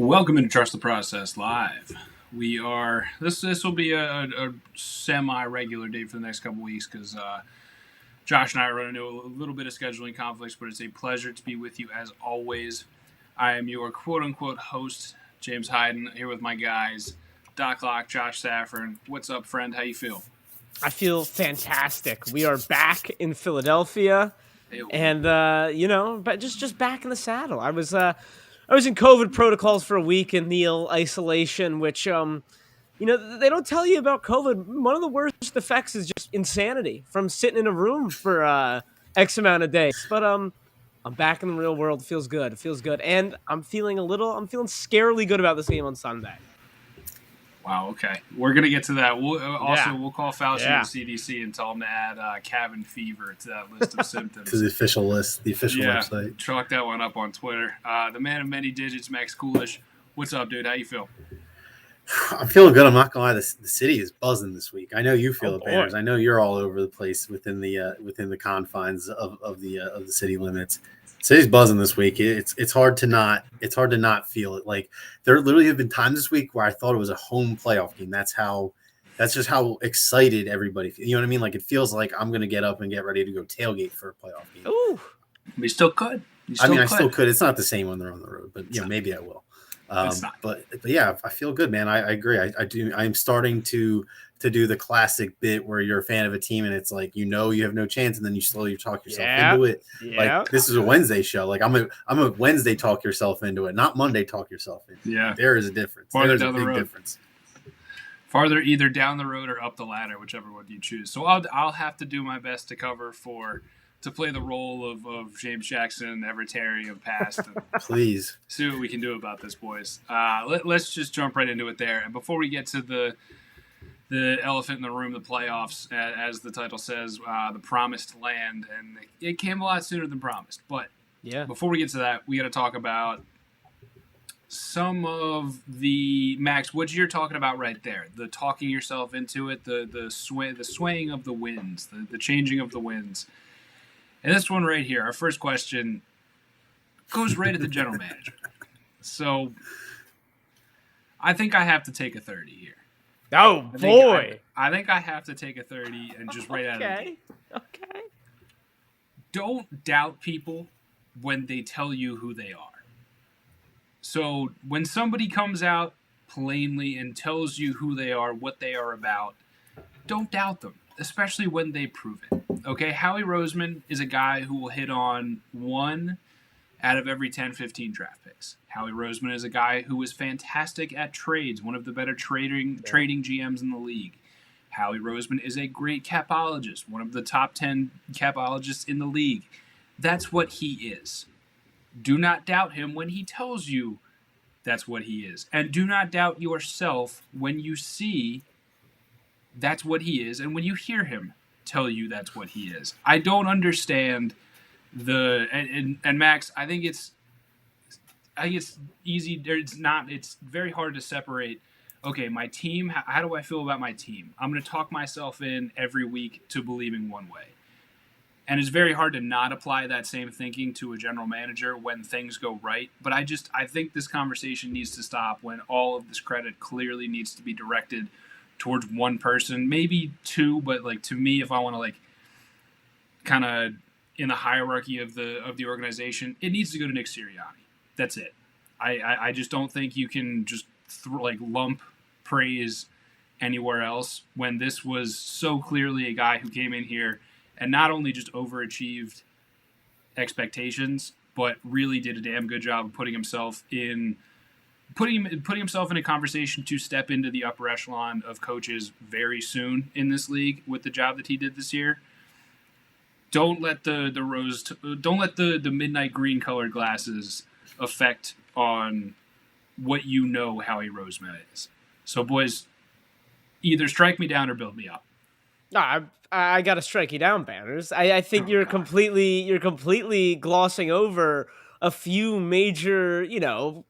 Welcome to Trust the Process Live. We are this will be a semi regular day for the next couple weeks because Josh and I are running into a little bit of scheduling conflicts, but it's a pleasure to be with you as always. I am your quote unquote host, James Hyden, here with my guys, Doc Locke, Josh Saffron. What's up, friend? How you feel? I feel fantastic. We are back in Philadelphia, Hey, and but just back in the saddle. I was in COVID protocols for a week in the isolation, which they don't tell you about COVID. One of the worst effects is just insanity from sitting in a room for X amount of days. But I'm back in the real world. Feels good. It feels good, and I'm feeling scarily good about this game on Sunday. wow, okay. We're going to get to that. Yeah. We'll call Fauci Yeah. and the CDC and tell them to add cabin fever to that list of symptoms. To the official list, the official website. Chalk that one up on Twitter. The man of many digits, Max Coolish. What's up, dude? How you feel? I'm feeling good. I'm not gonna lie. The city is buzzing this week. I know you feel it, boy. Banners. I know you're all over the place within the confines of the city limits. City's buzzing this week. It's hard to not feel it. Like there literally have been times this week where I thought it was a home playoff game. That's just how excited everybody feels. You know what I mean? Like it feels like I'm gonna get up and get ready to go tailgate for a playoff game. Ooh. We still could. I still could. It's not the same when they're on the road, but maybe I will. But yeah, I feel good, man. I agree. I do. I'm starting to do the classic bit where you're a fan of a team and it's like you have no chance, and then you slowly talk yourself into it. Yeah. Like this is a Wednesday show. Like I'm a Wednesday talk yourself into it, not Monday talk yourself into it. Yeah, there is a difference. There's a big difference. Farther either down the road or up the ladder, whichever one you choose. So I'll have to do my best to play the role of James Jackson, Everett of past. And please see what we can do about this, boys. Let's just jump right into it there. And before we get to the elephant in the room, the playoffs, as the title says, the promised land, and it came a lot sooner than promised. But yeah, before we get to that, we got to talk about some of the Max. What you're talking about right there, the talking yourself into it, the swaying of the winds, the changing of the winds. And this one right here, our first question, goes right at the general manager. So I think I have to take a 30 here. Oh, boy. I think I have to take a 30 and just right out of the gate. Okay. Don't doubt people when they tell you who they are. So when somebody comes out plainly and tells you who they are, what they are about, don't doubt them, especially when they prove it. Okay, Howie Roseman is a guy who will hit on 1 out of every 10, 15 draft picks. Howie Roseman is a guy who is fantastic at trades, one of the better trading GMs in the league. Howie Roseman is a great capologist, one of the top 10 capologists in the league. That's what he is. Do not doubt him when he tells you that's what he is. And do not doubt yourself when you see that's what he is and when you hear him tell you that's what he is. I don't understand and Max, I think it's easy. It's very hard to separate. Okay, my team, how do I feel about my team? I'm going to talk myself in every week to believing one way. And it's very hard to not apply that same thinking to a general manager when things go right. But I think this conversation needs to stop when all of this credit clearly needs to be directed towards one person, maybe two, but like to me, if I want to like kind of in the hierarchy of the organization, it needs to go to Nick Sirianni. That's it. I just don't think you can just lump praise anywhere else when this was so clearly a guy who came in here and not only just overachieved expectations, but really did a damn good job of putting himself in a conversation to step into the upper echelon of coaches very soon in this league with the job that he did this year. Don't let the midnight green colored glasses affect on what you know Howie Roseman is. So boys, either strike me down or build me up. No, I got to strike you down, Banners. I think you're completely glossing over a few major,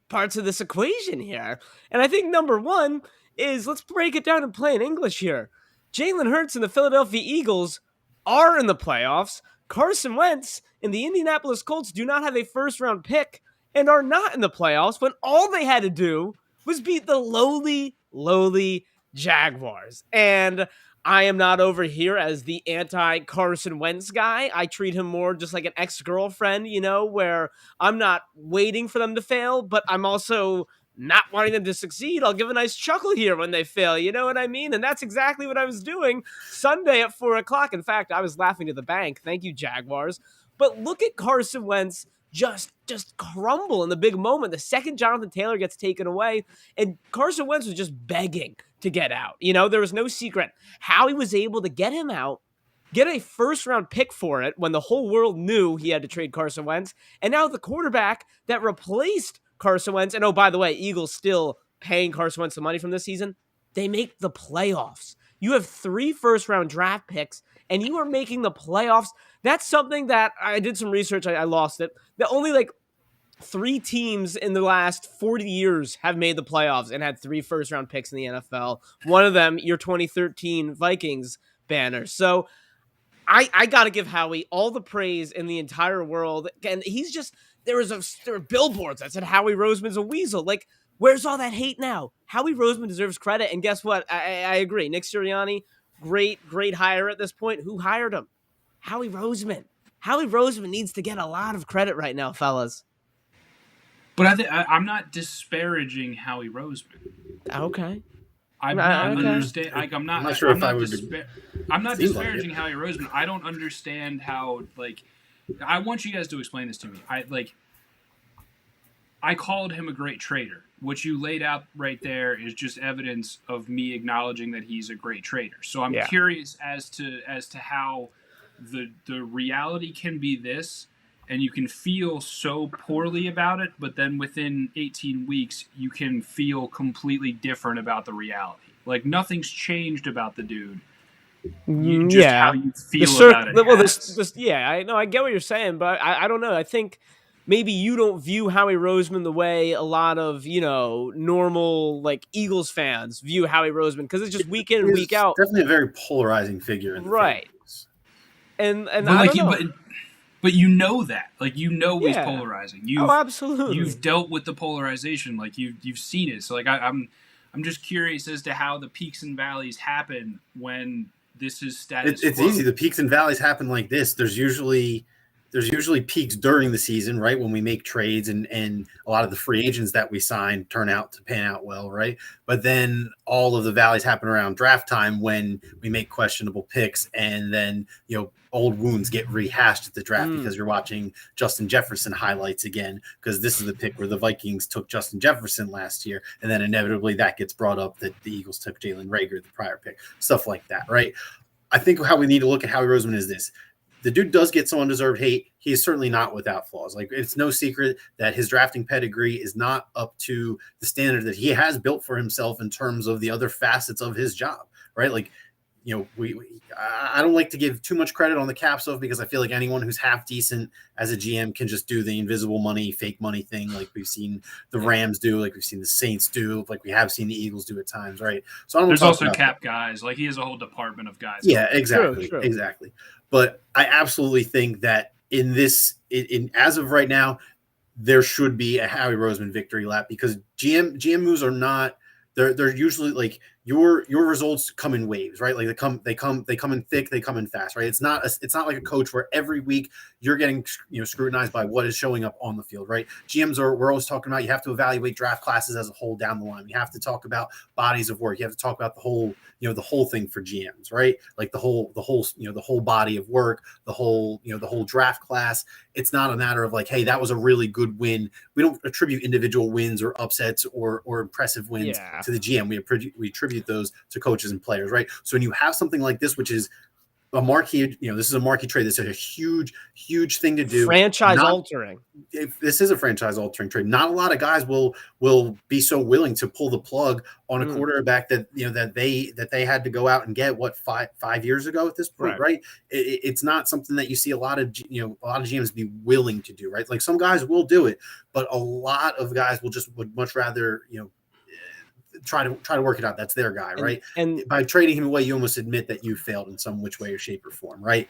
parts of this equation here. And I think number one is, let's break it down in plain English here. Jalen Hurts and the Philadelphia Eagles are in the playoffs. Carson Wentz and the Indianapolis Colts do not have a first-round pick and are not in the playoffs when all they had to do was beat the lowly Jaguars. And I am not over here as the anti-Carson Wentz guy. I treat him more just like an ex-girlfriend, where I'm not waiting for them to fail, but I'm also not wanting them to succeed. I'll give a nice chuckle here when they fail. You know what I mean? And that's exactly what I was doing Sunday at 4:00. In fact, I was laughing to the bank. Thank you, Jaguars. But look at Carson Wentz just crumble in the big moment. The second Jonathan Taylor gets taken away, and Carson Wentz was just begging to get out. There was no secret how he was able to get him out, get a first-round pick for it when the whole world knew he had to trade Carson Wentz, and now the quarterback that replaced Carson Wentz, and oh, by the way, Eagles still paying Carson Wentz the money from this season, they make the playoffs. You have 3 first-round draft picks, and you are making the playoffs. That's something that I did some research. I lost it. That only 3 teams in the last 40 years have made the playoffs and had 3 first-round picks in the NFL. One of them, your 2013 Vikings banner. So I got to give Howie all the praise in the entire world. And he's just, there were billboards that said Howie Roseman's a weasel. Where's all that hate now? Howie Roseman deserves credit. And guess what? I agree. Nick Sirianni, great hire at this point. Who hired him? Howie Roseman. Howie Roseman needs to get a lot of credit right now, fellas. But I'm not disparaging Howie Roseman. Okay. I'm not disparaging it. Howie Roseman. I don't understand how, I want you guys to explain this to me. I called him a great trader. What you laid out right there is just evidence of me acknowledging that he's a great trader. So I'm curious as to how the reality can be this, and you can feel so poorly about it, but then within 18 weeks, you can feel completely different about the reality. Nothing's changed about the dude. How you feel about it. Well, I know. I get what you're saying, but I don't know. I think maybe you don't view Howie Roseman the way a lot of, normal, Eagles fans view Howie Roseman, because it's just week in and week out. Definitely a very polarizing figure in the right. Fans. And I don't know. But you know that, he's polarizing. Absolutely. You've dealt with the polarization, you've seen it. So I'm just curious as to how the peaks and valleys happen when this is status quo. It's easy. The peaks and valleys happen like this. There's usually peaks during the season, right? When we make trades and a lot of the free agents that we sign turn out to pan out well, right? But then all of the valleys happen around draft time when we make questionable picks, and then, old wounds get rehashed at the draft because you're watching Justin Jefferson highlights again, because this is the pick where the Vikings took Justin Jefferson last year, and then inevitably that gets brought up that the Eagles took Jalen Reagor, the prior pick, stuff like that, right? I think how we need to look at Howie Roseman is this. The dude does get some undeserved hate. He is certainly not without flaws. It's no secret that his drafting pedigree is not up to the standard that he has built for himself in terms of the other facets of his job, right? I don't like to give too much credit on the cap stuff, because I feel like anyone who's half decent as a GM can just do the invisible money, fake money thing, like we've seen the Rams do, like we've seen the Saints do, like we have seen the Eagles do at times, right? So there's also cap guys. He has a whole department of guys. Yeah, exactly, True. exactly. But I absolutely think that in as of right now, there should be a Howie Roseman victory lap, because GM moves are not. They're usually your results come in waves, right? They come in thick, they come in fast, right? It's not like a coach where every week you're getting scrutinized by what is showing up on the field, right? We're always talking about, you have to evaluate draft classes as a whole down the line. You have to talk about bodies of work. You have to talk about the whole thing for GMs, right? The whole body of work, the whole draft class. It's not a matter of hey, that was a really good win. We don't attribute individual wins or upsets or impressive wins to the GM. We attribute those to coaches and players, right? So when you have something like this, which is a marquee, this is a marquee trade. This is a huge thing to do. Franchise altering. If this is a franchise altering trade, not a lot of guys will be so willing to pull the plug on a quarterback that that they had to go out and get 5 years ago at this point, right? It's not something that you see a lot of GMs be willing to do, right? Some guys will do it, but a lot of guys would much rather try to work it out. That's their guy, right? And by trading him away, you almost admit that you failed in some which way or shape or form, right?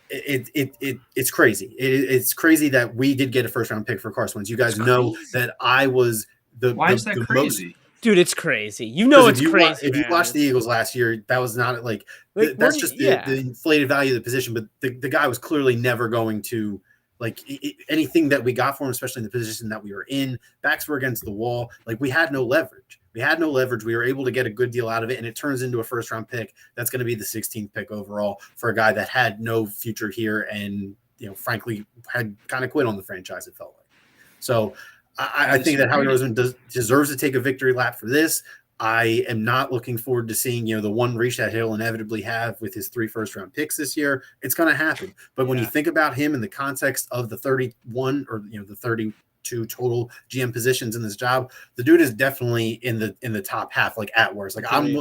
it's crazy. It's crazy that we did get a first round pick for Carson Wentz. You guys know that I was Why is that the crazy? most. Dude, it's crazy. You know it's crazy. If you watched the Eagles last year, that was not like that's just the inflated value of the position. But the guy was clearly never going to like anything that we got for him, especially in the position that we were in. Backs were against the wall. Like we had no leverage. We were able to get a good deal out of it, and it turns into a first round pick. That's going to be the 16th pick overall for a guy that had no future here, and frankly, had kind of quit on the franchise. It felt like so. I think that Howie Roseman deserves to take a victory lap for this. I am not looking forward to seeing, the one reach that he'll inevitably have with his 3 first-round picks this year. It's going to happen. But when you think about him in the context of the 31 or, the 32 total GM positions in this job, the dude is definitely in the top half, like at worst. Like I'm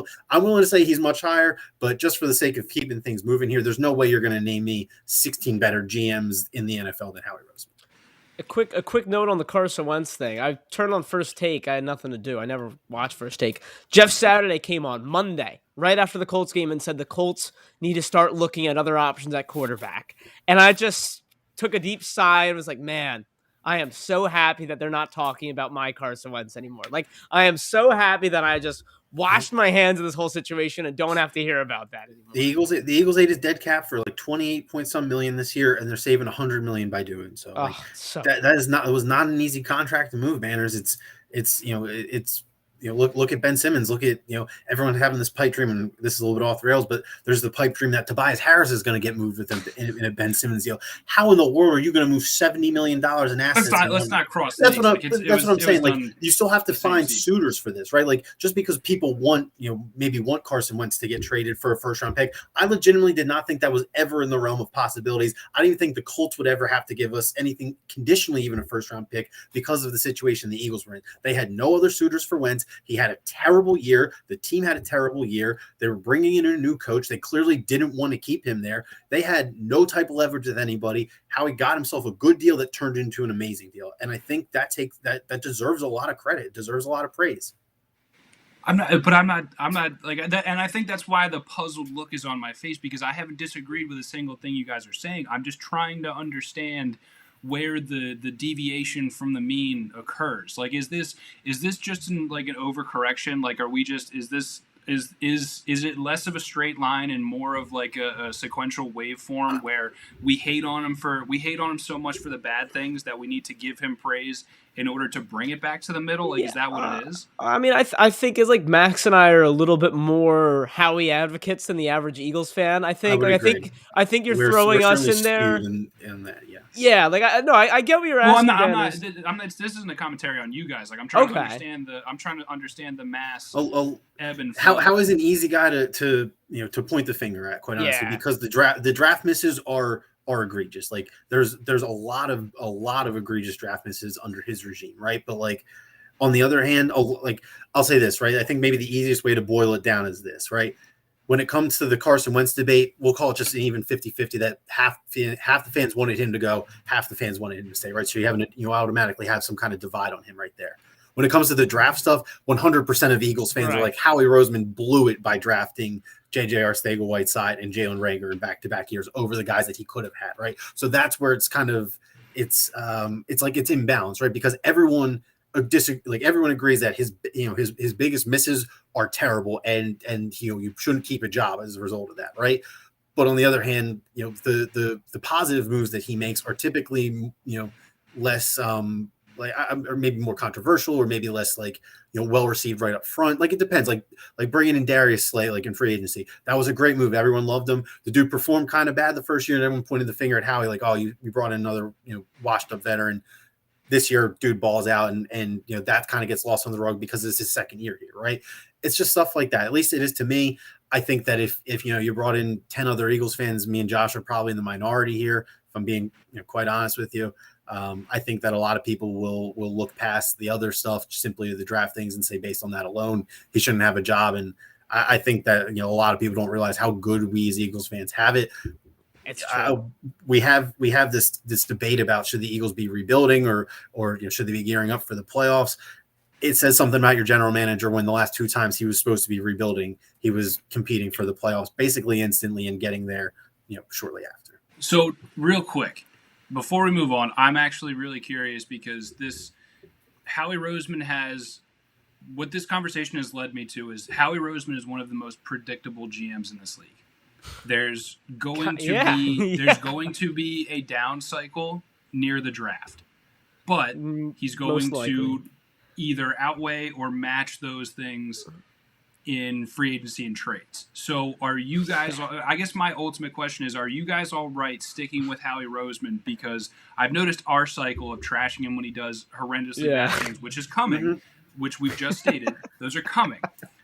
willing to say he's much higher, but just for the sake of keeping things moving here, there's no way you're going to name me 16 better GMs in the NFL than Howie Roseman. A quick note on the Carson Wentz thing. I turned on First Take. I had nothing to do. I never watched First Take. Jeff Saturday came on Monday, right after the Colts game, and said the Colts need to start looking at other options at quarterback. And I just took a deep sigh and was like, man, I am so happy that they're not talking about my Carson Wentz anymore. Like, I am so happy that I just washed my hands of this whole situation and don't have to hear about that anymore. The Eagles ate his dead cap for like 28 point some million this year, and they're saving $100 million by doing so. It was not an easy contract to move, Manners. Look at Ben Simmons. Look at everyone's having this pipe dream, and this is a little bit off the rails, but there's the pipe dream that Tobias Harris is going to get moved with them in a Ben Simmons deal. How in the world are you going to move $70 million in assets? Let's not cross. That's what I'm saying. Like you still have to find suitors for this, right? Like just because people want maybe want Carson Wentz to get traded for a first round pick, I legitimately did not think that was ever in the realm of possibilities. I didn't even think the Colts would ever have to give us anything conditionally, even a first round pick, because of the situation the Eagles were in. They had no other suitors for Wentz. He had a terrible year. The team had a terrible year. They were bringing in a new coach. They clearly didn't want to keep him there. They had no type of leverage with anybody. Howie got himself a good deal that turned into an amazing deal. And I think that deserves a lot of credit. It deserves a lot of praise. I'm not like that. And I think that's why the puzzled look is on my face, because I haven't disagreed with a single thing you guys are saying. I'm just trying to understand where the deviation from the mean occurs. Like, is this just an overcorrection? Like, are we just, is it less of a straight line and more of like a sequential waveform where we hate on him so much for the bad things that we need to give him praise in order to bring it back to the middle? Like, is that what it is? I mean, I think it's like Max and I are a little bit more Howie advocates than the average Eagles fan. I think you're throwing us in there. In that, yes. Yeah, like I get what you're asking. I'm not. This isn't a commentary on you guys. Like, I'm trying to understand the mass ebb and flow. How is an easy guy to point the finger at, quite honestly, because the draft misses are egregious. Like there's a lot of egregious draft misses under his regime, right? But like on the other hand, I'll say this, right? I think maybe the easiest way to boil it down is this, right? When it comes to the Carson Wentz debate, we'll call it just an even 50-50 that half the fans wanted him to go, half the fans wanted him to stay, right? So you automatically have some kind of divide on him right there. When it comes to the draft stuff, 100% of Eagles fans are like, Howie Roseman blew it by drafting J.J. Arcega-Whiteside and Jalen Reagor in back-to-back years over the guys that he could have had, right? So that's where it's kind of it's imbalanced, right? Because everyone agrees that his biggest misses are terrible, and you shouldn't keep a job as a result of that, right? But on the other hand, the positive moves that he makes are typically less or maybe more controversial, or maybe less well received right up front. Like it depends. Like bringing in Darius Slay in free agency, that was a great move. Everyone loved him. The dude performed kind of bad the first year, and everyone pointed the finger at Howie like, oh, you brought in another washed up veteran. This year, dude balls out, and that kind of gets lost on the rug because it's his second year here, right? It's just stuff like that. At least it is to me. I think that if you brought in 10 other Eagles fans, me and Josh are probably in the minority here. If I'm being quite honest with you. I think that a lot of people will look past the other stuff, simply the draft things, and say based on that alone, he shouldn't have a job. And I think that a lot of people don't realize how good we as Eagles fans have it. It's true. We have this debate about should the Eagles be rebuilding or should they be gearing up for the playoffs. It says something about your general manager when the last 2 times he was supposed to be rebuilding, he was competing for the playoffs basically instantly and getting there shortly after. So real quick, before we move on, I'm actually really curious because Howie Roseman has what this conversation has led me to is Howie Roseman is one of the most predictable GMs in this league. There's going to be a down cycle near the draft, but he's going to either outweigh or match those things in free agency and trades. So are you guys, I guess my ultimate question is, are you guys all right sticking with Howie Roseman? Because I've noticed our cycle of trashing him when he does horrendously bad things, which is coming, which we've just stated, those are coming.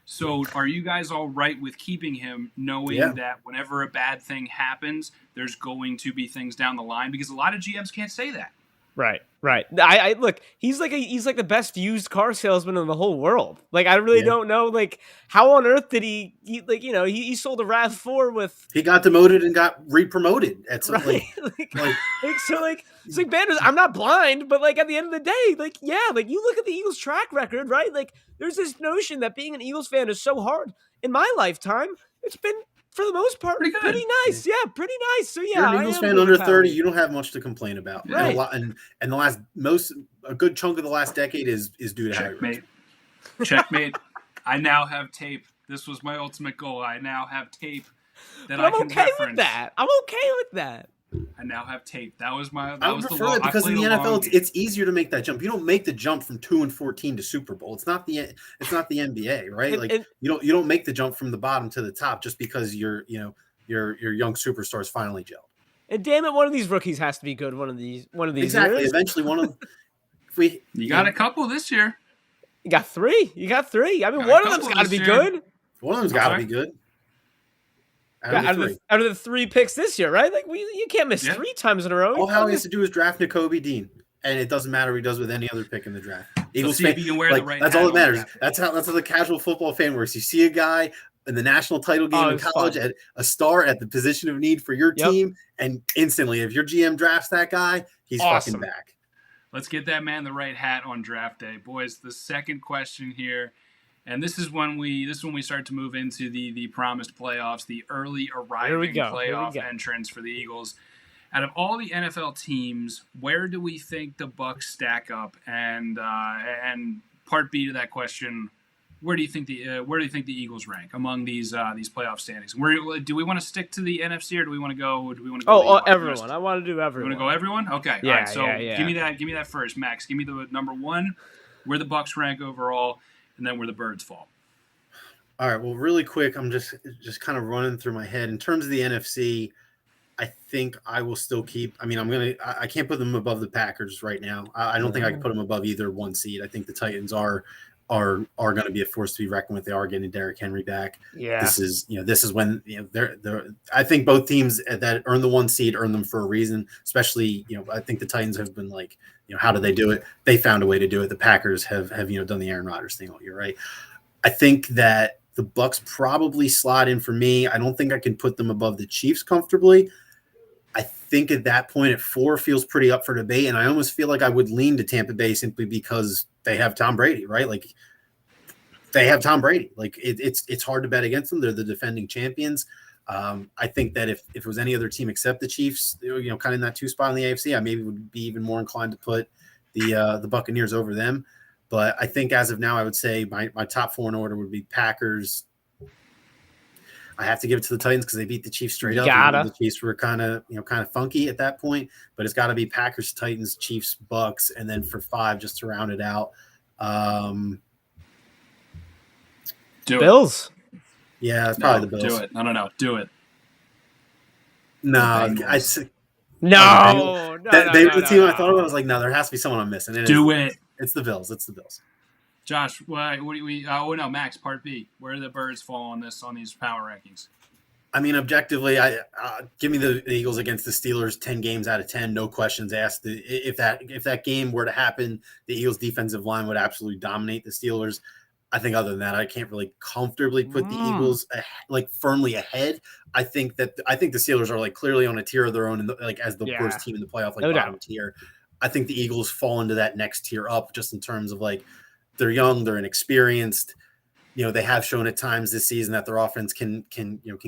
So are you guys all right with keeping him, knowing that whenever a bad thing happens, there's going to be things down the line? Because a lot of GMs can't say that. Right. I look, he's like the best used car salesman in the whole world. Like, I really don't know, like, how on earth did he sold a RAV4 with. He got demoted and got re-promoted at some point. It's like, Banders, I'm not blind, but like at the end of the day, like, you look at the Eagles track record, right? Like, there's this notion that being an Eagles fan is so hard. In my lifetime, it's been, for the most part, pretty nice. Yeah, pretty nice. So you're an Eagles fan under 30, you don't have much to complain about. Right. And a good chunk of the last decade is due to Checkmate. Checkmate. I now have tape. This was my ultimate goal. I now have tape that I can okay reference. With that. I'm okay with that. I now have tape. That was my. I would prefer it because in the NFL, it's easier to make that jump. You don't make the jump from 2-14 to Super Bowl. It's not the NBA, right? You don't make the jump from the bottom to the top just because your young superstars finally gelled. And damn it, one of these rookies has to be good. One of these exactly. years. Eventually, one of you got a couple this year. You got three. I mean, one of them's got to be good. One of them's got to be good. Out of the 3 picks this year, right? Like, you can't miss 3 times in a row. All Howie has to do is draft Nakobe Dean, and it doesn't matter what he does with any other pick in the draft. Eagles fan, that's all that matters. That's how the casual football fan works. You see a guy in the national title game in college, at a star at the position of need for your team, and instantly, if your GM drafts that guy, he's fucking back. Let's get that man the right hat on draft day, boys. The second question here. And this is when we start to move into the promised playoffs, the early arriving playoff entrance for the Eagles. Out of all the NFL teams, where do we think the Bucs stack up? And part B to that question, where do you think the Eagles rank among these playoff standings? Do we want to stick to the NFC or do we want to go? Everyone. I want to do everyone. You want to go everyone? Okay. Yeah, all right. So yeah. Give me that first, Max. Give me the number 1, where the Bucs rank overall. And then where the birds fall. All right. Well, really quick, I'm just kind of running through my head. In terms of the NFC, I think I will still keep. I mean, I can't put them above the Packers right now. I don't think I can put them above either 1 seed. I think the Titans are going to be a force to be reckoned with. They are getting Derrick Henry back. Yeah. This is when they're. I think both teams that earn the 1 seed earn them for a reason. Especially, I think the Titans have been like, how do they do it? They found a way to do it. The Packers have done the Aaron Rodgers thing all year, right? I think that the Bucs probably slot in for me. I don't think I can put them above the Chiefs comfortably. I think at that point at 4 feels pretty up for debate, and I almost feel like I would lean to Tampa Bay simply because they have Tom Brady, right? Like they have Tom Brady. Like it's hard to bet against them. They're the defending champions. I think that if it was any other team except the Chiefs, kind of in that 2 spot in the AFC, I maybe would be even more inclined to put the Buccaneers over them. But I think as of now, I would say my top 4 in order would be Packers. I have to give it to the Titans because they beat the Chiefs straight up. The Chiefs were kind of funky at that point, but it's got to be Packers, Titans, Chiefs, Bucks, and then for 5 just to round it out. Bills. Yeah, it's probably the Bills. Do it. No. Do it. No, no. They were the team I thought of. I was like, no, there has to be someone I'm missing. It's the Bills. Josh, what do we? Max, part B. Where do the birds fall on these power rankings? I mean, objectively, give me the Eagles against the Steelers 10 games out of 10, no questions asked. If that game were to happen, the Eagles' defensive line would absolutely dominate the Steelers. I think other than that, I can't really comfortably put the Eagles firmly ahead. I think the Steelers are clearly on a tier of their own, as the worst team in the playoff, bottom tier. I think the Eagles fall into that next tier up, just in terms of they're young, they're inexperienced. They have shown at times this season that their offense can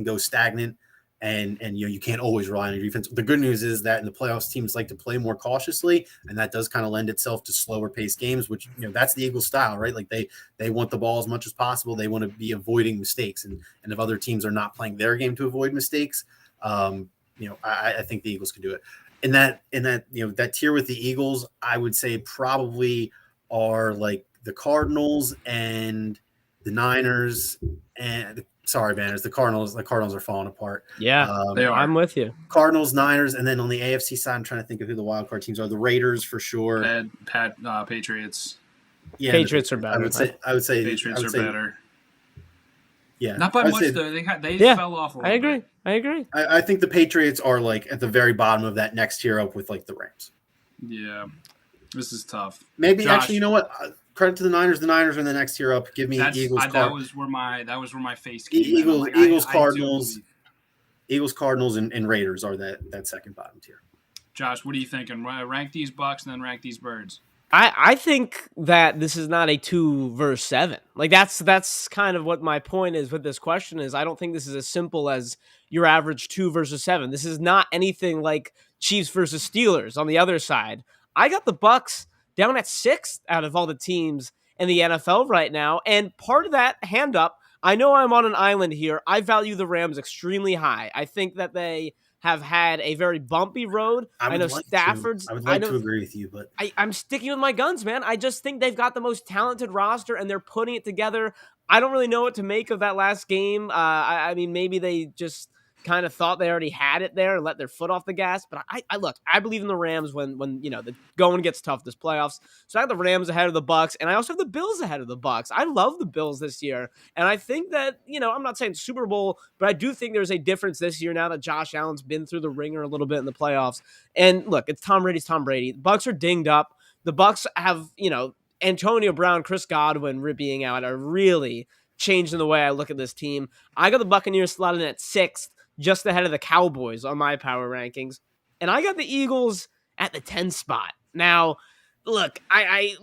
go stagnant. and you can't always rely on your defense. The good news is that in the playoffs, teams like to play more cautiously, and that does kind of lend itself to slower paced games, which that's the Eagles style, right? Like they want the ball as much as possible. They want to be avoiding mistakes, and if other teams are not playing their game to avoid mistakes, I think the Eagles can do it. In that that tier with the Eagles, I would say probably are like the Cardinals and the Niners and Banners. The Cardinals are falling apart. Yeah, they are. I'm with you. Cardinals, Niners, and then on the AFC side, I'm trying to think of who the wild card teams are. The Raiders for sure. Patriots. Yeah, Patriots are better. I would say Patriots are better. Yeah, not by much though. They fell off a little bit. I agree. I think the Patriots are like at the very bottom of that next tier up with like the Rams. Yeah, this is tough. Maybe Josh, actually, you know what? Credit to the Niners. The Niners are in the next tier up. Give me Eagles. That was where my face came. Eagles, Cardinals, and Raiders are that second bottom tier. Josh, what are you thinking? Rank these Bucks and then rank these Birds. I think that this is not a 2 versus 7. Like that's kind of what my point is with this question is I don't think this is as simple as your average 2 versus 7. This is not anything like Chiefs versus Steelers on the other side. I got the Bucks down at 6th out of all the teams in the NFL right now. And part of that, hand up, I know I'm on an island here. I value the Rams extremely high. I think that they have had a very bumpy road. I know Stafford's. I would like to agree with you, but I'm sticking with my guns, man. I just think they've got the most talented roster, and they're putting it together. I don't really know what to make of that last game. I mean, maybe they just kind of thought they already had it there and let their foot off the gas. But I believe in the Rams when the going gets tough this playoffs. So I have the Rams ahead of the Bucks, and I also have the Bills ahead of the Bucks. I love the Bills this year, and I think that I'm not saying Super Bowl, but I do think there's a difference this year now that Josh Allen's been through the ringer a little bit in the playoffs. And look, it's Tom Brady's Tom Brady. The Bucks are dinged up. The Bucks have Antonio Brown, Chris Godwin being out are really changing the way I look at this team. I got the Buccaneers slotted in at 6th. Just ahead of the Cowboys on my power rankings. And I got the Eagles at the 10th spot. Now, look, I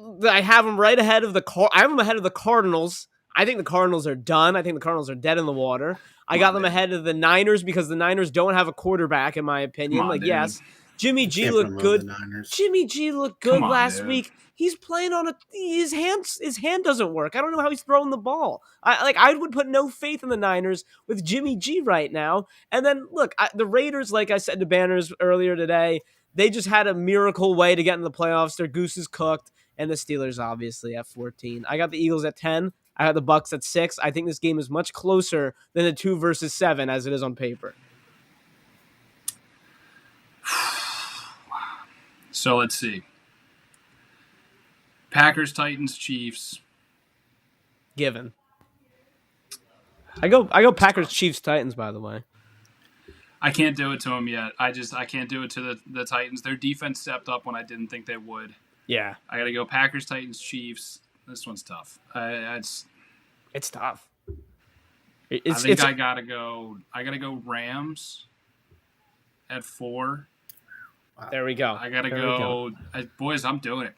have them right ahead of I have them ahead of the Cardinals. I think the Cardinals are done. I think the Cardinals are dead in the water. I got them ahead of the Niners because the Niners don't have a quarterback, in my opinion. Yes, Jimmy G looked good. Jimmy G looked good last week. He's playing on his hand doesn't work. I don't know how he's throwing the ball. I would put no faith in the Niners with Jimmy G right now. And then look, the Raiders, like I said to Banners earlier today, they just had a miracle way to get in the playoffs. Their goose is cooked, and the Steelers obviously at 14. I got the Eagles at 10. I got the Bucks at 6. I think this game is much closer than a 2 versus 7 as it is on paper. So let's see. Packers, Titans, Chiefs. Given. I go Packers, Chiefs, Titans, by the way. I can't do it to them yet. I can't do it to the Titans. Their defense stepped up when I didn't think they would. Yeah. I got to go Packers, Titans, Chiefs. This one's tough. It's tough. I got to go Rams at 4. Wow. There we go. I got to go. Boys, I'm doing it.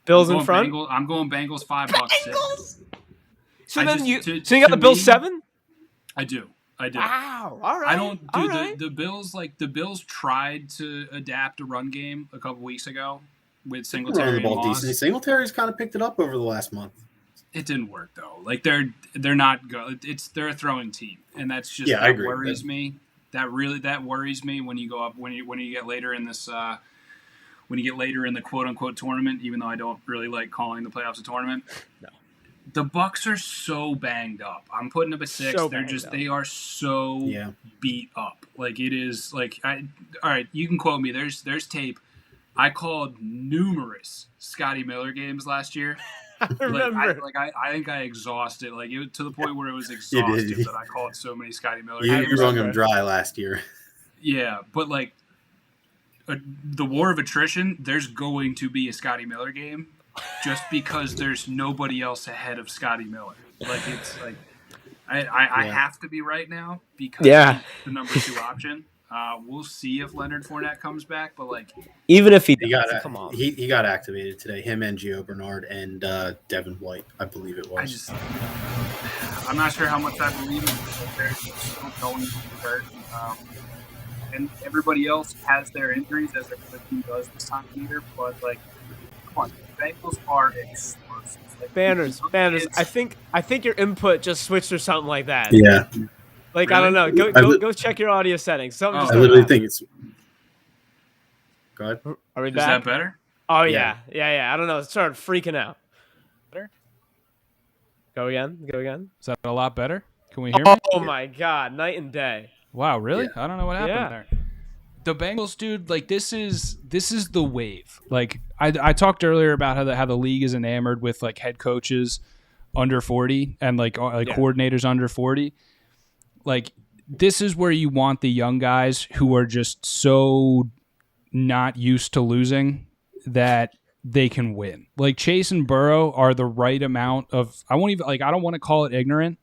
Bills in front? I'm going Bengals $5. Bengals! So you got the Bills 7? I do. Wow. All right. I don't do the Bills. Like the Bills tried to adapt a run game a couple weeks ago with Singletary. The ball decently. Singletary's kind of picked it up over the last month. It didn't work though. Like they're not good. They're a throwing team, and that's just worries me. That worries me when you go up when you get later in this. When you get later in the quote-unquote tournament, even though I don't really like calling the playoffs a tournament, no. The Bucks are so banged up. I'm putting them at 6. They are so beat up. Like it is like all right, you can quote me. There's tape. I called numerous Scotty Miller games last year. I remember. I think I exhausted to the point where it was exhausted that I called so many Scotty Miller games. You wrung him dry last year. Yeah, but the war of attrition, there's going to be a Scotty Miller game just because there's nobody else ahead of Scotty Miller. It's like I have to be right now because he's the number 2 option. We'll see if Leonard Fournette comes back, but even if he come on, he got activated today. Him and Gio Bernard and Devin White, I believe it was. I'm not sure how much I believe in him. They're still going to be hurt. And everybody else has their injuries, as every team does this time of year. But, like, come on, the Bengals are explosive. Like, Banners. I think your input just switched or something like that. Yeah. Like, Really? I don't know. Go check your audio settings. Something just I don't literally happen. think it's. Go ahead. Are we Is back? that better? Oh, Yeah. yeah. I don't know. It started freaking out. Better? Go again. Is that a lot better? Can we hear me? Oh, my God. Night and day. Wow, really? Yeah. I don't know what happened Yeah. there. The Bengals, dude, like this is the wave. Like I talked earlier about how the league is enamored with like head coaches under 40 and like coordinators under 40. Like this is where you want the young guys who are just so not used to losing that they can win. Like Chase and Burrow are the right amount of I don't want to call it ignorant,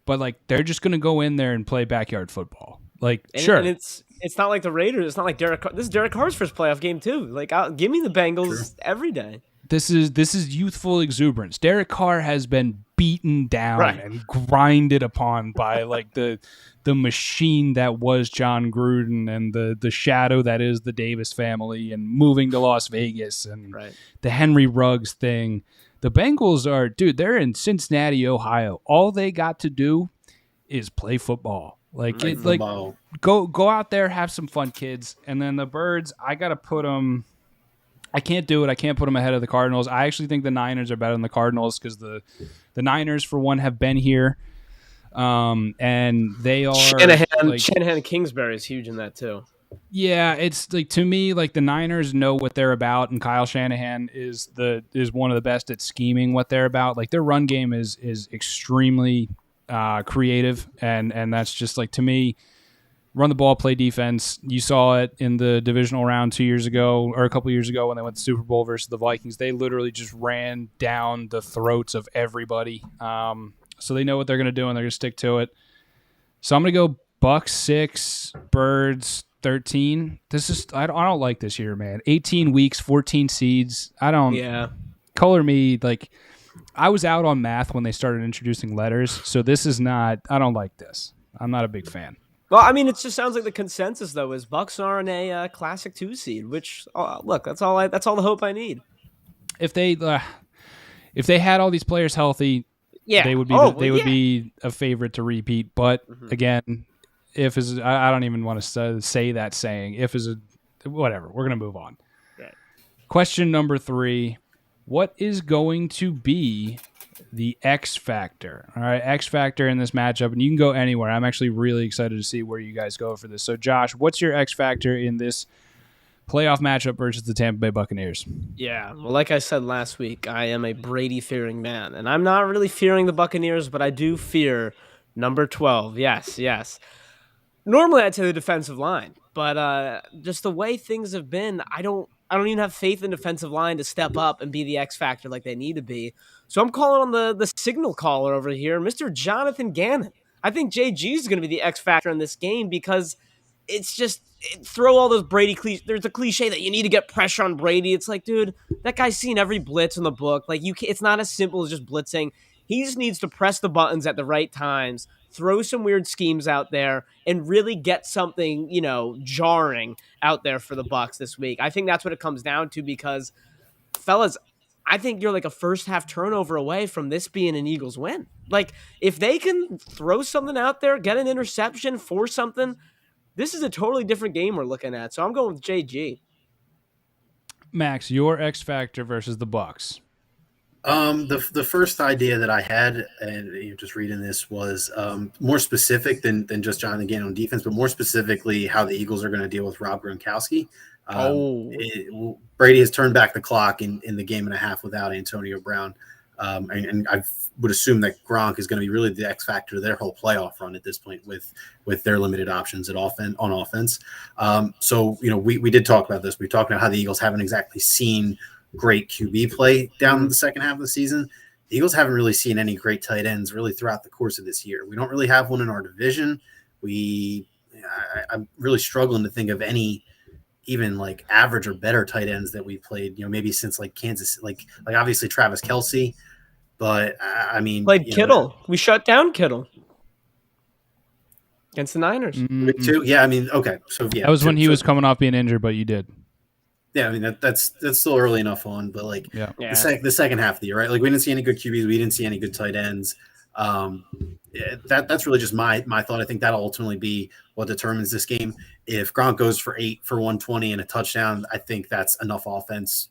but like they're just going to go in there and play backyard football. Like sure. And it's not like the Raiders. It's not like Derek Carr. This is Derek Carr's first playoff game too. Like give me the Bengals every day. This is youthful exuberance. Derek Carr has been beaten down and grinded upon by like the machine that was John Gruden and the shadow that is the Davis family and moving to Las Vegas and the Henry Ruggs thing. The Bengals are, dude, they're in Cincinnati, Ohio. All they got to do is play football. Like go out there, have some fun, kids. And then the Birds, I got to put them I can't do it. I can't put them ahead of the Cardinals. I actually think the Niners are better than the Cardinals because the Niners, for one, have been here. And they are Shanahan and Kingsbury is huge in that too. Yeah, it's like to me, like the Niners know what they're about, and Kyle Shanahan is one of the best at scheming what they're about. Like their run game is extremely creative, and that's just like to me, run the ball, play defense. You saw it in the divisional round 2 years ago or a couple years ago when they went to the Super Bowl versus the Vikings. They literally just ran down the throats of everybody. So they know what they're going to do, and they're going to stick to it. So I'm going to go Bucks 6, Birds 13. This is I don't like this year, man. 18 weeks, 14 seeds. I don't. Yeah. Color me like I was out on math when they started introducing letters. So this is not. I don't like this. I'm not a big fan. Well, I mean, it just sounds like the consensus though is Bucks are in a classic 2 seed. Which look, that's all the hope I need. If they had all these players healthy, they would be be a favorite to repeat. But again, if is I don't even want to say that saying. If is a whatever. We're gonna move on. Right. Question number 3: what is going to be the X factor? All right, X factor in this matchup, and you can go anywhere. I'm actually really excited to see where you guys go for this. So, Josh, what's your X factor in this playoff matchup versus the Tampa Bay Buccaneers? Yeah, well, like I said last week, I am a Brady-fearing man, and I'm not really fearing the Buccaneers, but I do fear number 12. Yes. Normally, I'd say the defensive line, but just the way things have been, I don't even have faith in defensive line to step up and be the X factor like they need to be. So I'm calling on the signal caller over here, Mr. Jonathan Gannon. I think JG is going to be the X factor in this game because it's just throw all those Brady cliches. There's a cliche that you need to get pressure on Brady. It's like, dude, that guy's seen every blitz in the book. Like it's not as simple as just blitzing. He just needs to press the buttons at the right times, throw some weird schemes out there, and really get something, jarring out there for the Bucs this week. I think that's what it comes down to because, fellas, I think you're like a first half turnover away from this being an Eagles win. Like, if they can throw something out there, get an interception, force something, this is a totally different game we're looking at. So I'm going with JG. Max, your X factor versus the Bucs. The first idea that I had, and just reading this, was more specific than just Jonathan Gannon on defense, but more specifically how the Eagles are going to deal with Rob Gronkowski. Brady has turned back the clock in the game and a half without Antonio Brown, and I would assume that Gronk is going to be really the X factor of their whole playoff run at this point with their limited options on offense. So we did talk about this. We talked about how the Eagles haven't exactly seen great QB play down the second half of the season. The Eagles haven't really seen any great tight ends really throughout the course of this year. We don't really have one in our division. I'm really struggling to think of any even like average or better tight ends that we played, maybe since like Kansas, like obviously Travis Kelce, But I mean, Played Kittle. We shut down Kittle against the Niners. Too. Yeah, I mean, okay. So yeah, that was when he was coming off being injured, but you did. Yeah, I mean that's still early enough on, but like the second half of the year, right? Like we didn't see any good QBs, we didn't see any good tight ends. That's really just my thought. I think that'll ultimately be what determines this game. If Gronk goes for 8 for 120 and a touchdown, I think that's enough offense.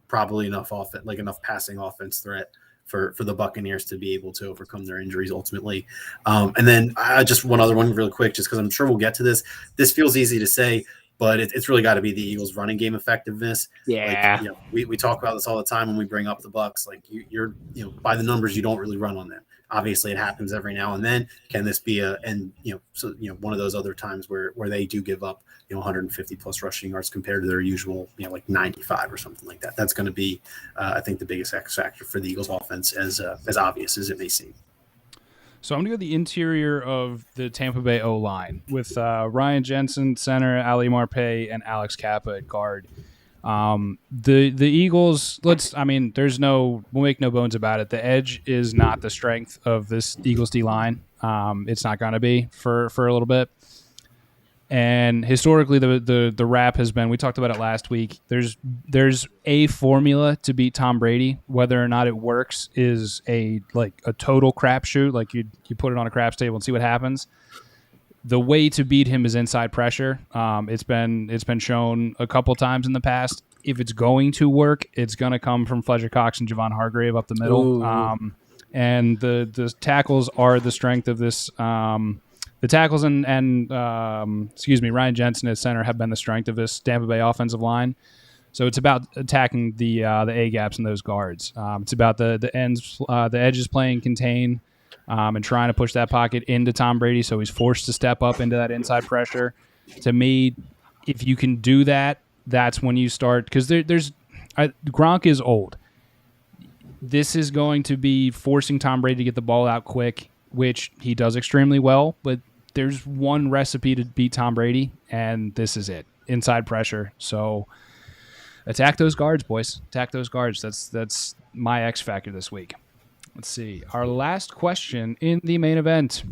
Probably enough enough passing offense threat for the Buccaneers to be able to overcome their injuries ultimately. And then just one other one real quick, just because I'm sure we'll get to this. This feels easy to say, but it's really got to be the Eagles' running game effectiveness. Yeah, we talk about this all the time when we bring up the Bucs. Like you're by the numbers, you don't really run on them. Obviously, it happens every now and then. Can this be one of those other times where they do give up 150 plus rushing yards compared to their usual like 95 or something like that? That's going to be I think the biggest X factor for the Eagles' offense, as obvious as it may seem. So I'm going to go the interior of the Tampa Bay O-line with Ryan Jensen, center, Ali Marpet, and Alex Kappa at guard. The Eagles, we'll make no bones about it. The edge is not the strength of this Eagles D-line. It's not going to be for a little bit. And historically, the rap has been, we talked about it last week, there's a formula to beat Tom Brady. Whether or not it works is a total crapshoot. Like you put it on a craps table and see what happens. The way to beat him is inside pressure. It's been shown a couple times in the past. If it's going to work, it's going to come from Fletcher Cox and Javon Hargrave up the middle. And the tackles are the strength of this. The tackles and Ryan Jensen at center have been the strength of this Tampa Bay offensive line. So it's about attacking the A gaps in those guards. It's about the ends, the edges playing contain, and trying to push that pocket into Tom Brady, so he's forced to step up into that inside pressure. To me, if you can do that, that's when you start, because Gronk is old. This is going to be forcing Tom Brady to get the ball out quick, which he does extremely well, but there's one recipe to beat Tom Brady, and this is it. Inside pressure. So attack those guards, boys. Attack those guards. That's my X factor this week. Let's see. Our last question in the main event.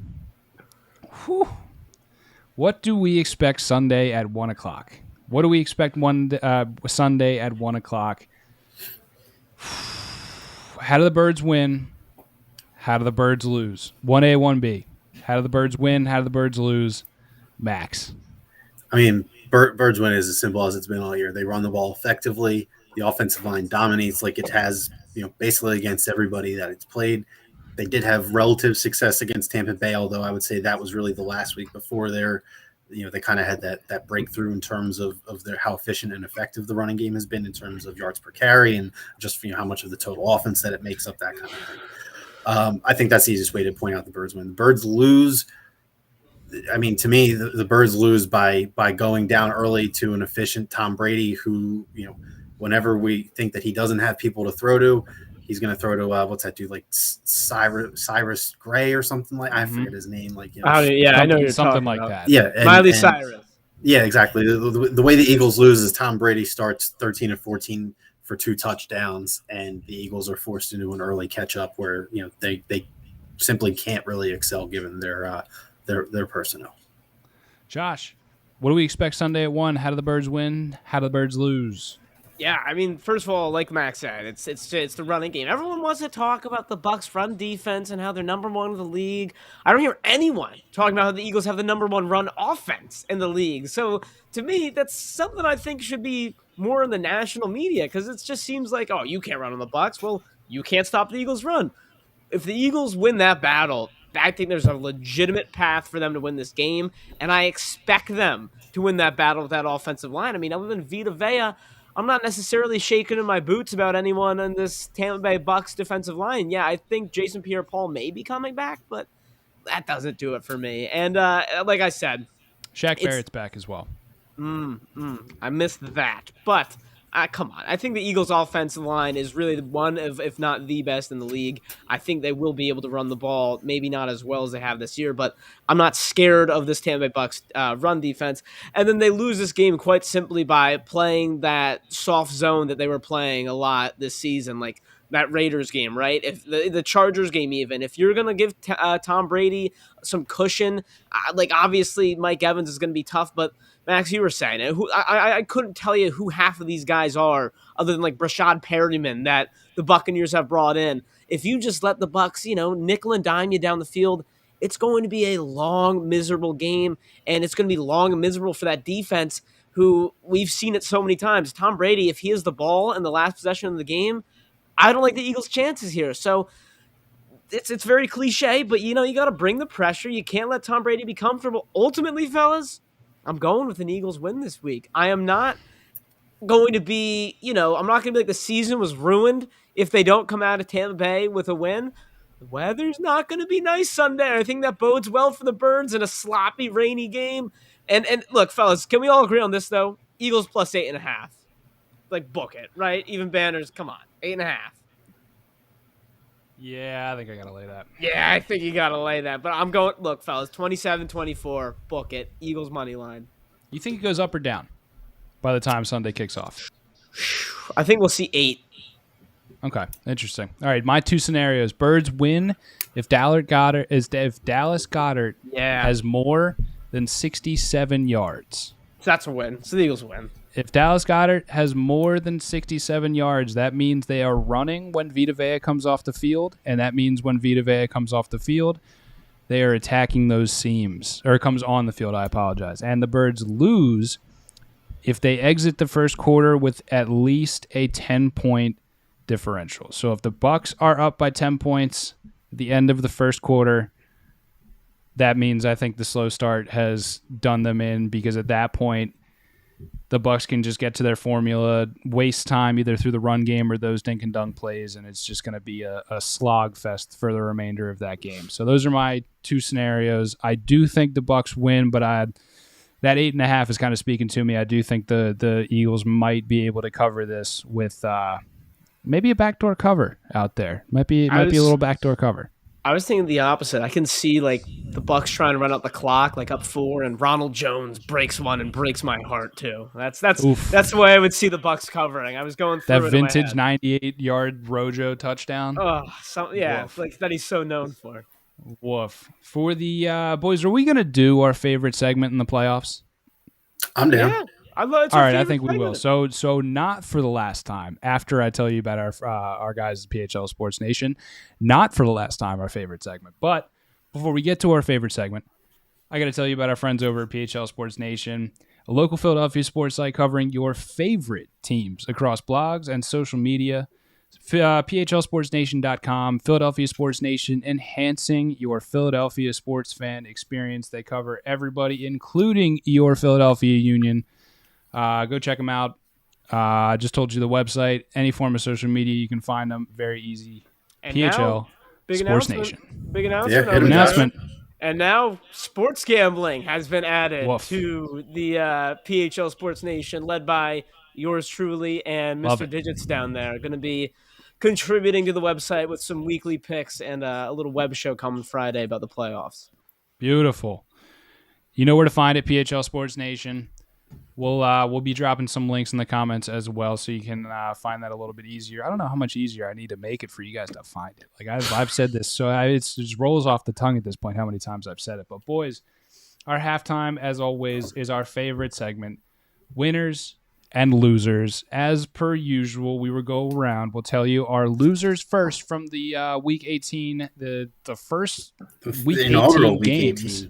Whew. What do we expect Sunday at 1 o'clock? What do we expect Sunday at 1 o'clock? How do the Birds win? How do the Birds lose? 1A, 1B. How do the Birds win? How do the Birds lose? Max. I mean, Birds win is as simple as it's been all year. They run the ball effectively. The offensive line dominates like it has, basically against everybody that it's played. They did have relative success against Tampa Bay, although I would say that was really the last week before they kind of had that breakthrough in terms of how efficient and effective the running game has been in terms of yards per carry and just how much of the total offense that it makes up, that kind of thing. I think that's the easiest way to point out the Birds win. The Birds lose. I mean, to me, the Birds lose by going down early to an efficient Tom Brady who, whenever we think that he doesn't have people to throw to, he's going to throw to what's that dude, like Cyrus Gray or something like, I forget his name. I know you're something talking like about. that. Yeah, Miley Cyrus. Yeah, exactly. The way the Eagles lose is Tom Brady starts 13 or 14 for 2 touchdowns, and the Eagles are forced into an early catch up where they simply can't really excel given their personnel. Josh, what do we expect Sunday at 1? How do the Birds win? How do the Birds lose? Yeah, I mean, first of all, like Max said, it's the running game. Everyone wants to talk about the Bucs' run defense and how they're number 1 in the league. I don't hear anyone talking about how the Eagles have the number 1 run offense in the league. So to me, that's something I think should be more in the national media, because it just seems like, oh, you can't run on the Bucs. Well, you can't stop the Eagles' run. If the Eagles win that battle, I think there's a legitimate path for them to win this game, and I expect them to win that battle with that offensive line. I mean, other than Vita Vea, I'm not necessarily shaking in my boots about anyone on this Tampa Bay Bucs defensive line. Yeah, I think Jason Pierre-Paul may be coming back, but that doesn't do it for me. And like I said, Shaq Barrett's back as well. I missed that. But come on. I think the Eagles' offensive line is really one of, if not the best in the league. I think they will be able to run the ball, maybe not as well as they have this year, but I'm not scared of this Tampa Bay Bucs run defense. And then they lose this game quite simply by playing that soft zone that they were playing a lot this season. Like, that Raiders game, right? If the Chargers game, even if you're gonna give Tom Brady some cushion, like obviously Mike Evans is gonna be tough, but Max, you were saying it. I couldn't tell you who half of these guys are, other than like Brashad Perryman that the Buccaneers have brought in. If you just let the Bucs, nickel and dime you down the field, it's going to be a long, miserable game, and it's going to be long and miserable for that defense. Who we've seen it so many times. Tom Brady, if he has the ball in the last possession of the game, I don't like the Eagles' chances here. So it's very cliche, but you got to bring the pressure. You can't let Tom Brady be comfortable. Ultimately, fellas, I'm going with an Eagles win this week. I am not going to be, I'm not going to be like the season was ruined if they don't come out of Tampa Bay with a win. The weather's not going to be nice Sunday. I think that bodes well for the Birds in a sloppy, rainy game. And look, fellas, can we all agree on this, though? Eagles plus 8.5. Like, book it, right? Even banners, come on. 8.5. Yeah, I think I got to lay that. Yeah, I think you got to lay that. But I'm going, look, fellas, 27-24. Book it. Eagles money line. You think it goes up or down by the time Sunday kicks off? I think we'll see 8. Okay, interesting. All right, my two scenarios. Birds win if Dallas Goedert has more than 67 yards. So that's a win. So the Eagles win. If Dallas Goedert has more than 67 yards, that means they are running when Vita Vea comes off the field, and that means when Vita Vea comes off the field, they are attacking those seams, or comes on the field, I apologize. And the Birds lose if they exit the first quarter with at least a 10-point differential. So if the Bucs are up by 10 points at the end of the first quarter, that means I think the slow start has done them in, because at that point, the Bucs can just get to their formula, waste time either through the run game or those dink and dunk plays, and it's just going to be a slog fest for the remainder of that game. So those are my two scenarios. I do think the Bucs win, but that 8.5 is kind of speaking to me. I do think the Eagles might be able to cover this with maybe a backdoor cover out there. Might be a little backdoor cover. I was thinking the opposite. I can see like the Bucs trying to run out the clock, like up 4, and Ronald Jones breaks one and breaks my heart too. That's the way I would see the Bucs covering. I was going through that vintage 98-yard Rojo touchdown. Like that he's so known for. Woof. For the boys, are we gonna do our favorite segment in the playoffs? I'm down. Yeah. All right, I think we will. So not for the last time. After I tell you about our guys at PHL Sports Nation, not for the last time our favorite segment. But before we get to our favorite segment, I got to tell you about our friends over at PHL Sports Nation, a local Philadelphia sports site covering your favorite teams across blogs and social media. PHLSportsNation.com, Philadelphia Sports Nation, enhancing your Philadelphia sports fan experience. They cover everybody, including your Philadelphia Union. Go check them out. I just told you the website. Any form of social media, you can find them. Very easy. And PHL now, Sports Nation. Big announcement. Yeah, announcement. And now sports gambling has been added to the PHL Sports Nation, led by yours truly and Mr. Digits down there. Going to be contributing to the website with some weekly picks and a little web show coming Friday about the playoffs. Beautiful. You know where to find it, PHL Sports Nation. We'll be dropping some links in the comments as well, so you can find that a little bit easier. I don't know how much easier I need to make it for you guys to find it. Like I've said this, so it just rolls off the tongue at this point how many times I've said it. But boys, our halftime, as always, is our favorite segment, winners and losers. As per usual, we will go around. We'll tell you our losers first from the Week 18, the first Week 18 games.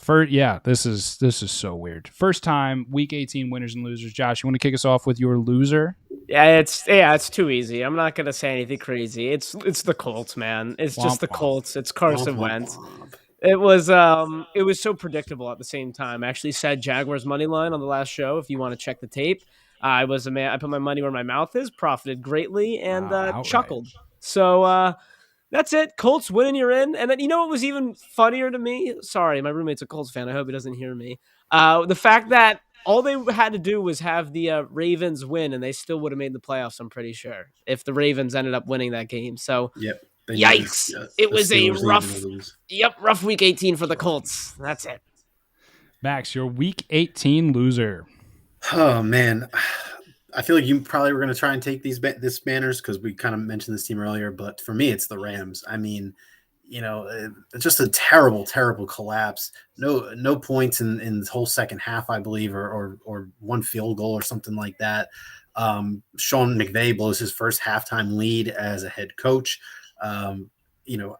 This is so weird. First time, Week 18 winners and losers. Josh, you want to kick us off with your loser? Yeah, it's too easy. I'm not gonna say anything crazy. It's the Colts, man. It's just the Colts. It's Carson Wentz. It was so predictable at the same time. I actually said Jaguars money line on the last show. If you want to check the tape, I was a man. I put my money where my mouth is. Profited greatly and chuckled. So. That's it. Colts winning, you're in. And then you know what was even funnier to me? Sorry, my roommate's a Colts fan. I hope he doesn't hear me. The fact that all they had to do was have the Ravens win, and they still would have made the playoffs, I'm pretty sure, if the Ravens ended up winning that game. So, yikes. It was a rough Week 18 for the Colts. That's it. Max, your Week 18 loser. Oh, man. I feel like you probably were going to try and take this banners because we kind of mentioned this team earlier, but for me, it's the Rams. I mean, it's just a terrible, terrible collapse. No points in the whole second half, I believe, or one field goal or something like that. Sean McVay blows his first halftime lead as a head coach. I'm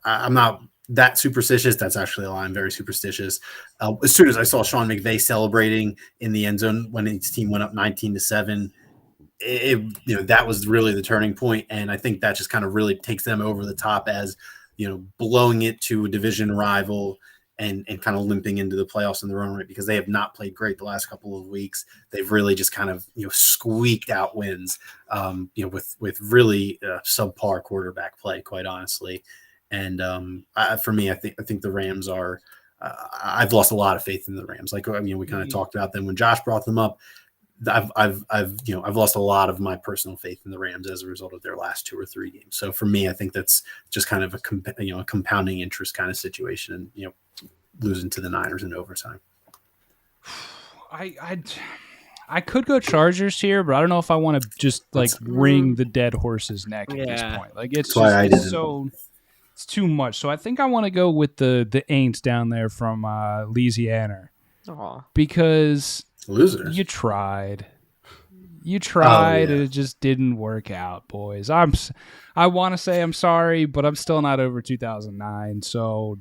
not that superstitious. That's actually a lie. I'm very superstitious. As soon as I saw Sean McVay celebrating in the end zone when his team went up 19-7, that was really the turning point. And I think that just kind of really takes them over the top as, blowing it to a division rival and kind of limping into the playoffs in their own right, because they have not played great the last couple of weeks. They've really just kind of, squeaked out wins, with really subpar quarterback play, quite honestly. And for me, I think the Rams are. I've lost a lot of faith in the Rams. We kind of talked about them when Josh brought them up. I've lost a lot of my personal faith in the Rams as a result of their last 2 or 3 games. So for me, I think that's just kind of a compounding interest kind of situation, and losing to the Niners in overtime. I could go Chargers here, but I don't know if I want to just wring the dead horse's neck at this point. It's too much. So I think I want to go with the Aints down there from Louisiana. Aww. Because losers. You tried, and it just didn't work out, boys. I want to say I'm sorry, but I'm still not over 2009. So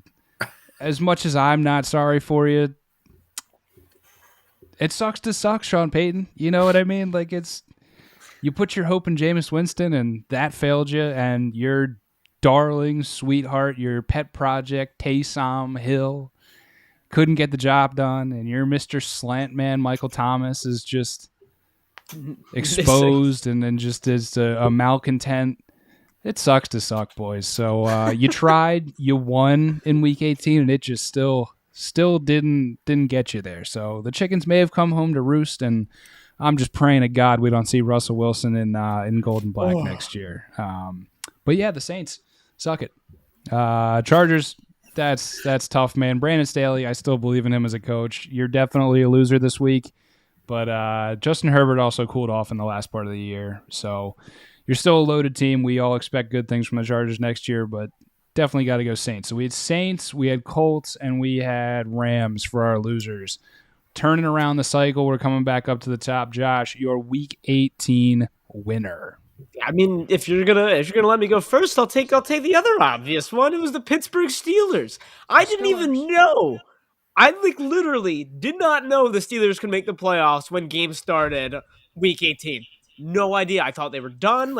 as much as I'm not sorry for you, it sucks to suck, Sean Payton. You know what I mean? You put your hope in Jameis Winston, and that failed you, and your darling sweetheart, your pet project, Taysom Hill, couldn't get the job done, and your Mr. Slant Man, Michael Thomas, is just exposed and then just is a malcontent. It sucks to suck, boys. So you tried, you won in Week 18, and it just still didn't get you there. So the chickens may have come home to roost, and I'm just praying to God we don't see Russell Wilson in gold and black next year. But yeah, the Saints suck it. Chargers. That's tough, man. Brandon Staley, I still believe in him as a coach. You're definitely a loser this week, but Justin Herbert also cooled off in the last part of the year. So you're still a loaded team. We all expect good things from the Chargers next year, but definitely got to go Saints. So we had Saints, we had Colts, and we had Rams for our losers. Turning around the cycle, we're coming back up to the top. Josh, your Week 18 winner. I mean, if you're gonna let me go first, I'll take the other obvious one. It was the Pittsburgh Steelers. I didn't even know. I literally did not know the Steelers could make the playoffs when games started Week 18. No idea. I thought they were done.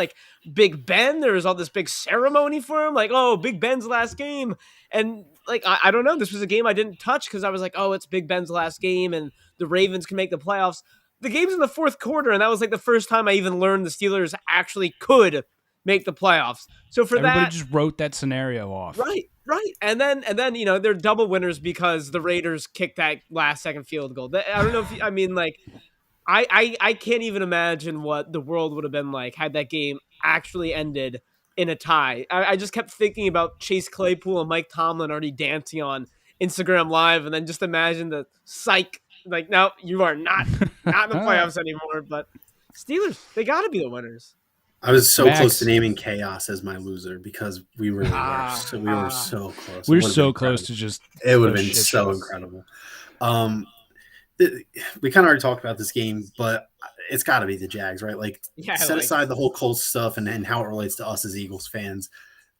Big Ben, there was all this big ceremony for him. Big Ben's last game. And I don't know. This was a game I didn't touch because I was like, it's Big Ben's last game and the Ravens can make the playoffs. The game's in the fourth quarter, and that was the first time I even learned the Steelers actually could make the playoffs. So for everybody just wrote that scenario off. Right. And then they're double winners because the Raiders kicked that last second field goal. I don't know if I can't even imagine what the world would have been like had that game actually ended in a tie. I just kept thinking about Chase Claypool and Mike Tomlin already dancing on Instagram Live, and then just imagine the psych. No, you are not in the playoffs anymore. But Steelers, they got to be the winners. I was so close to naming chaos as my loser because we really were. So we were so close. We were so close to just. It would have been so incredible. We kind of already talked about this game, but it's got to be the Jags, right? Set aside the whole Colts stuff and how it relates to us as Eagles fans.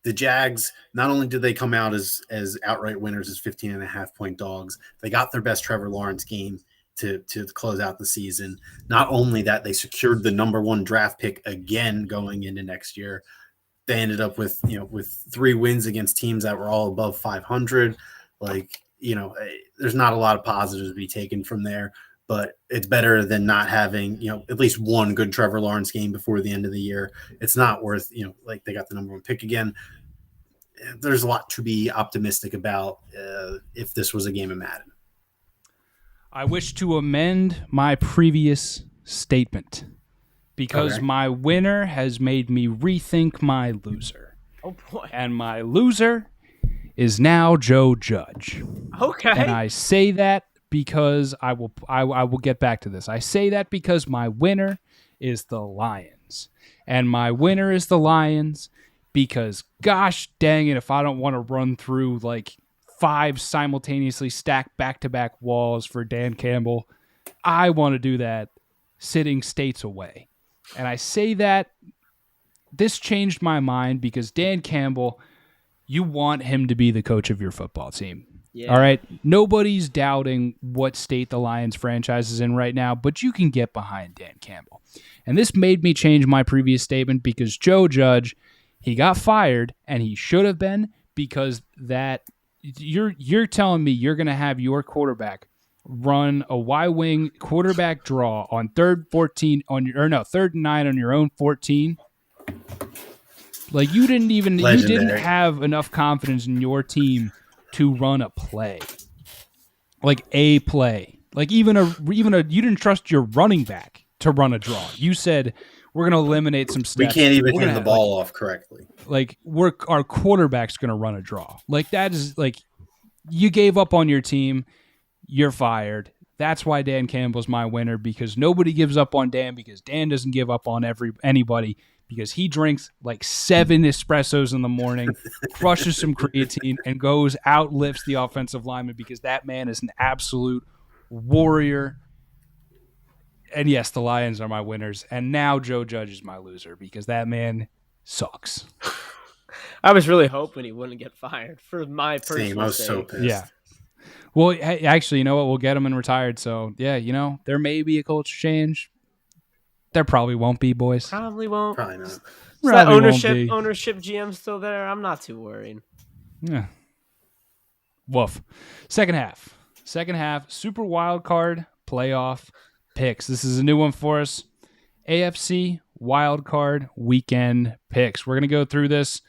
The Jags, not only did they come out as outright winners as 15.5-point dogs, they got their best Trevor Lawrence game to close out the season. Not only that, they secured the number 1 draft pick again going into next year. They ended up with 3 wins against teams that were all above 500. There's not a lot of positives to be taken from there, but it's better than not having, at least one good Trevor Lawrence game before the end of the year. It's not worth, they got the number 1 pick again. There's a lot to be optimistic about if this was a game of Madden. I wish to amend my previous statement because my winner has made me rethink my loser. Oh, boy. And my loser is now Joe Judge. Okay. And I say that because I will get back to this. I say that because my winner is the Lions. And my winner is the Lions because, gosh dang it, if I don't want to run through like 5 simultaneously stacked back-to-back walls for Dan Campbell, I want to do that sitting states away. And I say that this changed my mind because Dan Campbell, you want him to be the coach of your football team. Yeah. All right. Nobody's doubting what state the Lions franchise is in right now, but you can get behind Dan Campbell. And this made me change my previous statement because Joe Judge, he got fired and he should have been, because that you're telling me you're going to have your quarterback run a Y-wing quarterback draw on 3rd and 9 on your own 14. Like you didn't have enough confidence in your team to run a play. Like a play. Like even a you didn't trust your running back to run a draw. You said we're going to eliminate some steps. We can't even hand the ball off correctly. Like our quarterback's going to run a draw. Like that is like you gave up on your team. You're fired. That's why Dan Campbell's my winner, because nobody gives up on Dan, because Dan doesn't give up on anybody, because he drinks like 7 espressos in the morning, crushes some creatine, and outlifts the offensive lineman, because that man is an absolute warrior. And yes, the Lions are my winners. And now Joe Judge is my loser, because that man sucks. I was really hoping he wouldn't get fired for my personal I was so pissed. Yeah. Well, actually, you know what? We'll get him and retired. So, yeah, there may be a culture change. There probably won't be, boys. Probably won't. Probably not. Is that ownership GM still there? I'm not too worried. Yeah. Woof. Second half, super wild card playoff picks. This is a new one for us. AFC wild card weekend picks. We're going to go through this.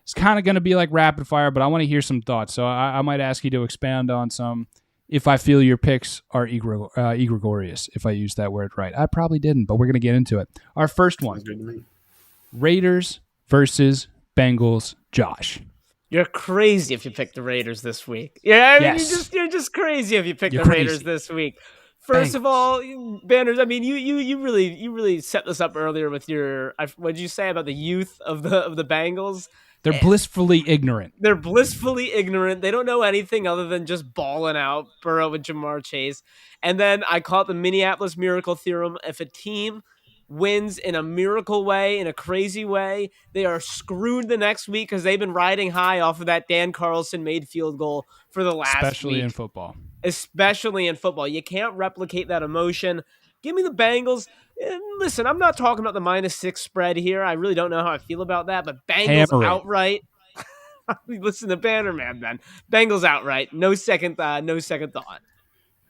It's kind of going to be like rapid fire, but I want to hear some thoughts. So I might ask you to expand on some if I feel your picks are egregious, if I used that word right. I probably didn't, but we're going to get into it. Our first one, Raiders versus Bengals. Josh. You're crazy if you pick the Raiders this week. Yeah, I mean, yes. you're just crazy if you pick the Raiders this week. First of all, Banners, I mean, you really set this up earlier with your, what did you say about the youth of the Bengals? They're blissfully ignorant. They're blissfully ignorant. They don't know anything other than just balling out, Burrow and Jamar Chase. And then I call it the Minneapolis Miracle Theorem. If a team wins in a miracle way, in a crazy way, they are screwed the next week because they've been riding high off of that Dan Carlson made field goal for the last Especially week. Especially in football. You can't replicate that emotion. Give me the Bengals. And listen, I'm not talking about the -6 spread here. I really don't know how I feel about that, but Bengals outright. Listen to Bannerman, then. Bengals outright. No second thought.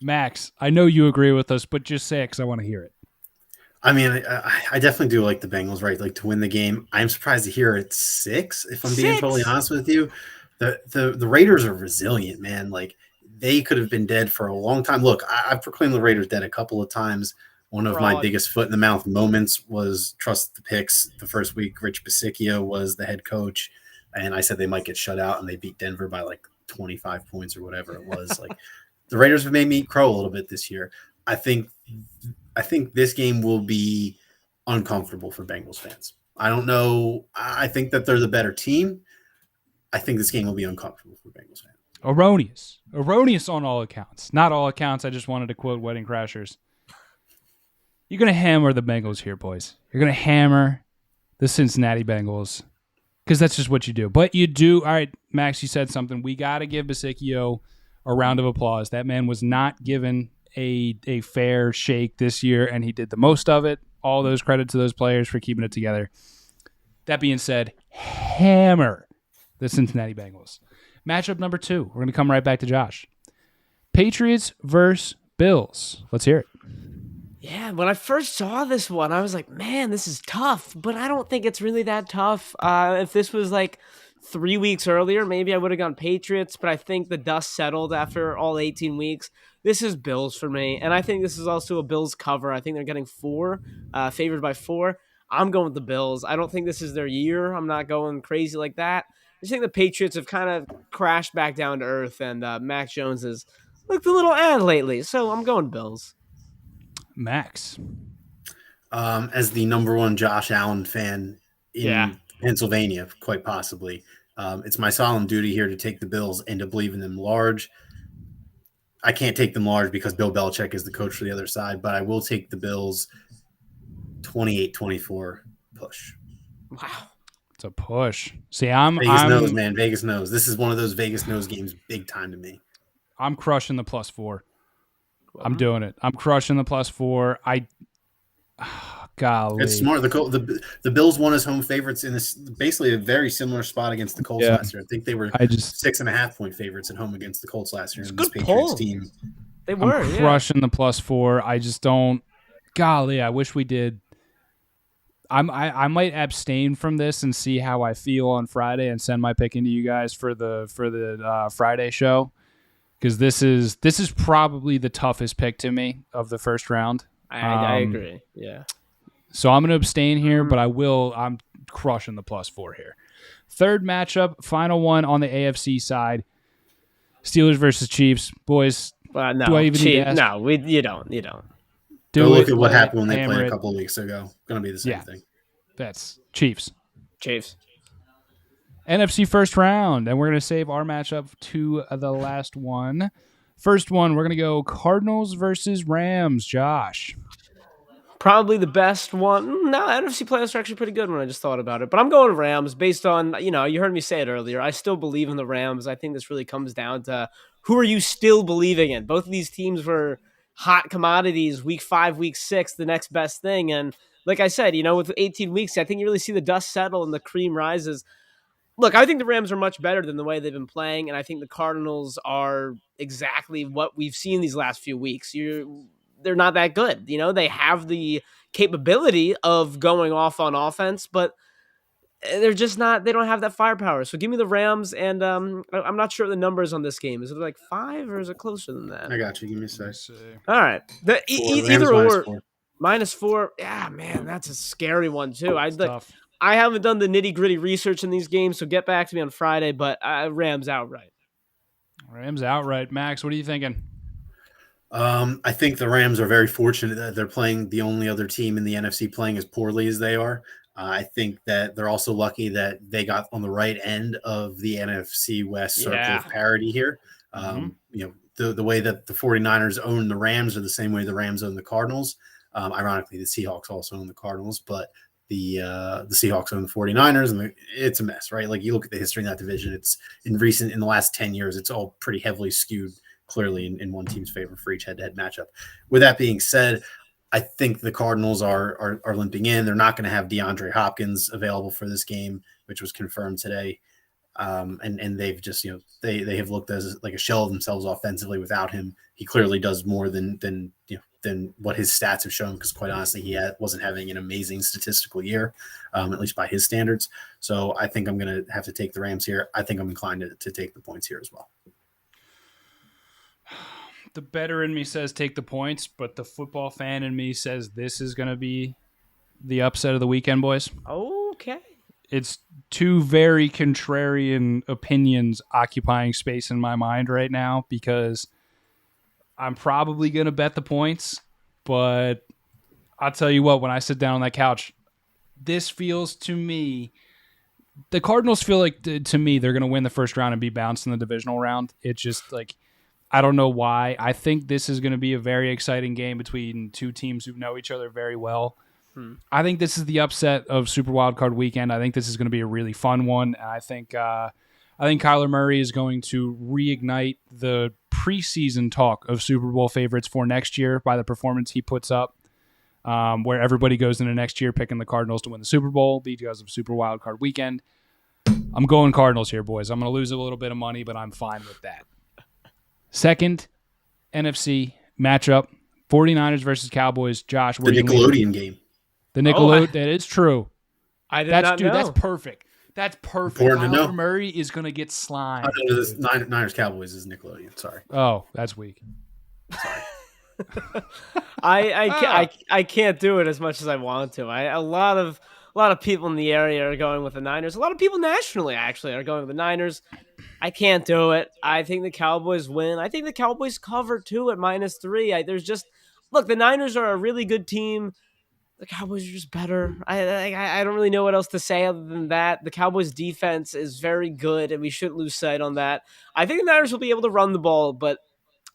Max, I know you agree with us, but just say it because I want to hear it. I mean, I definitely do like the Bengals, right? Like to win the game. I'm surprised to hear it's 6. If I'm being totally honest with you, the Raiders are resilient, man. Like they could have been dead for a long time. Look, I've proclaimed the Raiders dead a couple of times. One of my biggest foot in the mouth moments was trust the picks. The first week, Rich Bisaccia was the head coach, and I said they might get shut out, and they beat Denver by like 25 points or whatever it was. Like the Raiders have made me crow a little bit this year. I think this game will be uncomfortable for Bengals fans. I don't know. I think that they're the better team. I think this game will be uncomfortable for Bengals fans. Erroneous on all accounts. Not all accounts. I just wanted to quote Wedding Crashers. You're going to hammer the Bengals here, boys. You're going to hammer the Cincinnati Bengals because that's just what you do. But you do. All right, Max, you said something. We got to give Bisaccia a round of applause. That man was not given a fair shake this year, and he did the most of it. All those credit to those players for keeping it together. That being said, hammer the Cincinnati Bengals. Matchup number 2. We're going to come right back to Josh. Patriots versus Bills. Let's hear it. Yeah, when I first saw this one, I was like, man, this is tough, but I don't think it's really that tough. If this was like 3 weeks earlier, maybe I would have gone Patriots, but I think the dust settled after all 18 weeks. This is Bills for me, and I think this is also a Bills cover. I think they're getting 4, favored by 4. I'm going with the Bills. I don't think this is their year. I'm not going crazy like that. I just think the Patriots have kind of crashed back down to earth, and Mac Jones has looked a little lately, so I'm going Bills. Max. As the number one Josh Allen fan Yeah. in Pennsylvania, quite possibly, it's my solemn duty here to take the Bills and to believe in them large. I can't take them large because Bill Belichick is the coach for the other side, but I will take the Bills 28-24 push. Wow. It's a push. See, Vegas knows, man. Vegas knows. This is one of those Vegas knows games, big time to me. I'm crushing the +4. I'm doing it. I'm crushing the +4. Golly. It's smart. The Bills won as home favorites in this basically a very similar spot against the Colts last year. I think they were 6.5-point favorites at home against the Colts last year. It's in a this good Patriots poll. team. They were. I'm crushing the +4. I just don't. Golly, I wish we did. I might abstain from this and see how I feel on Friday and send my pick into you guys for the Friday show, because this is probably the toughest pick to me of the first round. I agree. Yeah. So I'm going to abstain here, but I'm crushing the +4 here. Third matchup, final one on the AFC side, Steelers versus Chiefs. Boys, no, do I even need to ask? No, you don't. You don't. Look at what happened when they played a couple of weeks ago. Going to be the same thing. That's Chiefs. Chiefs. NFC first round, and we're going to save our matchup to the last one. First one, we're going to go Cardinals versus Rams. Josh. Probably the best one. No, NFC playoffs are actually pretty good when I just thought about it. But I'm going Rams based on, you heard me say it earlier. I still believe in the Rams. I think this really comes down to who are you still believing in? Both of these teams were hot commodities, week 5, week 6, the next best thing. And like I said, with 18 weeks, I think you really see the dust settle and the cream rises. Look, I think the Rams are much better than the way they've been playing, and I think the Cardinals are exactly what we've seen these last few weeks. They're not that good. They have the capability of going off on offense, but they're just not. They don't have that firepower. So give me the Rams, and I'm not sure the numbers on this game. Is it like 5 or is it closer than that? I got you. Give me a sec. All right, either or. -4. Yeah, man, that's a scary one too. Tough. I haven't done the nitty-gritty research in these games, so get back to me on Friday, but Rams outright. Rams outright. Max, what are you thinking? I think the Rams are very fortunate that they're playing the only other team in the NFC playing as poorly as they are. I think that they're also lucky that they got on the right end of the NFC West circle of parity here. The way that the 49ers own the Rams are the same way the Rams own the Cardinals. Ironically, the Seahawks also own the Cardinals, but the Seahawks own the 49ers, and it's a mess, right? Like, you look at the history in that division, it's in the last 10 years, it's all pretty heavily skewed clearly in one team's favor for each head-to-head matchup. With that being said, I think the Cardinals are limping in. They're not going to have DeAndre Hopkins available for this game, which was confirmed today. And they've just, they have looked as like a shell of themselves offensively without him. He clearly does more than what his stats have shown, because quite honestly, he wasn't having an amazing statistical year, at least by his standards. So I think I'm going to have to take the Rams here. I think I'm inclined to take the points here as well. The better in me says take the points, but the football fan in me says this is going to be the upset of the weekend, boys. Okay. It's two very contrarian opinions occupying space in my mind right now, because I'm probably going to bet the points, but I'll tell you what, when I sit down on that couch, this feels to me, the Cardinals feel like, to me, they're going to win the first round and be bounced in the divisional round. It's just like, I don't know why. I think this is going to be a very exciting game between two teams who know each other very well. I think this is the upset of Super Wildcard Weekend. I think this is going to be a really fun one. I think Kyler Murray is going to reignite the preseason talk of Super Bowl favorites for next year by the performance he puts up, where everybody goes into next year picking the Cardinals to win the Super Bowl because of Super Wildcard Weekend. I'm going Cardinals here, boys. I'm going to lose a little bit of money, but I'm fine with that. Second NFC matchup, 49ers versus Cowboys. Josh, where the Nickelodeon game. The Nickelodeon, that is true. I did not know. That's perfect. That's perfect. Important to know. Kyler Murray is going to get slimed. Niners Cowboys is Nickelodeon. Sorry. Oh, that's weak. Sorry. I can't do it as much as I want to. A lot of people in the area are going with the Niners. A lot of people nationally actually are going with the Niners. I can't do it. I think the Cowboys win. I think the Cowboys cover too at -3. Look, the Niners are a really good team. the Cowboys are just better. I don't really know what else to say other than that. The Cowboys defense is very good, and we shouldn't lose sight on that. I think the Niners will be able to run the ball, but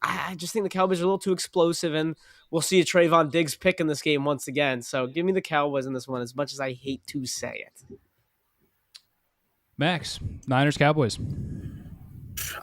I just think the Cowboys are a little too explosive, and we'll see a Trayvon Diggs pick in this game once again. So give me the Cowboys in this one, as much as I hate to say it. Max, Niners, Cowboys.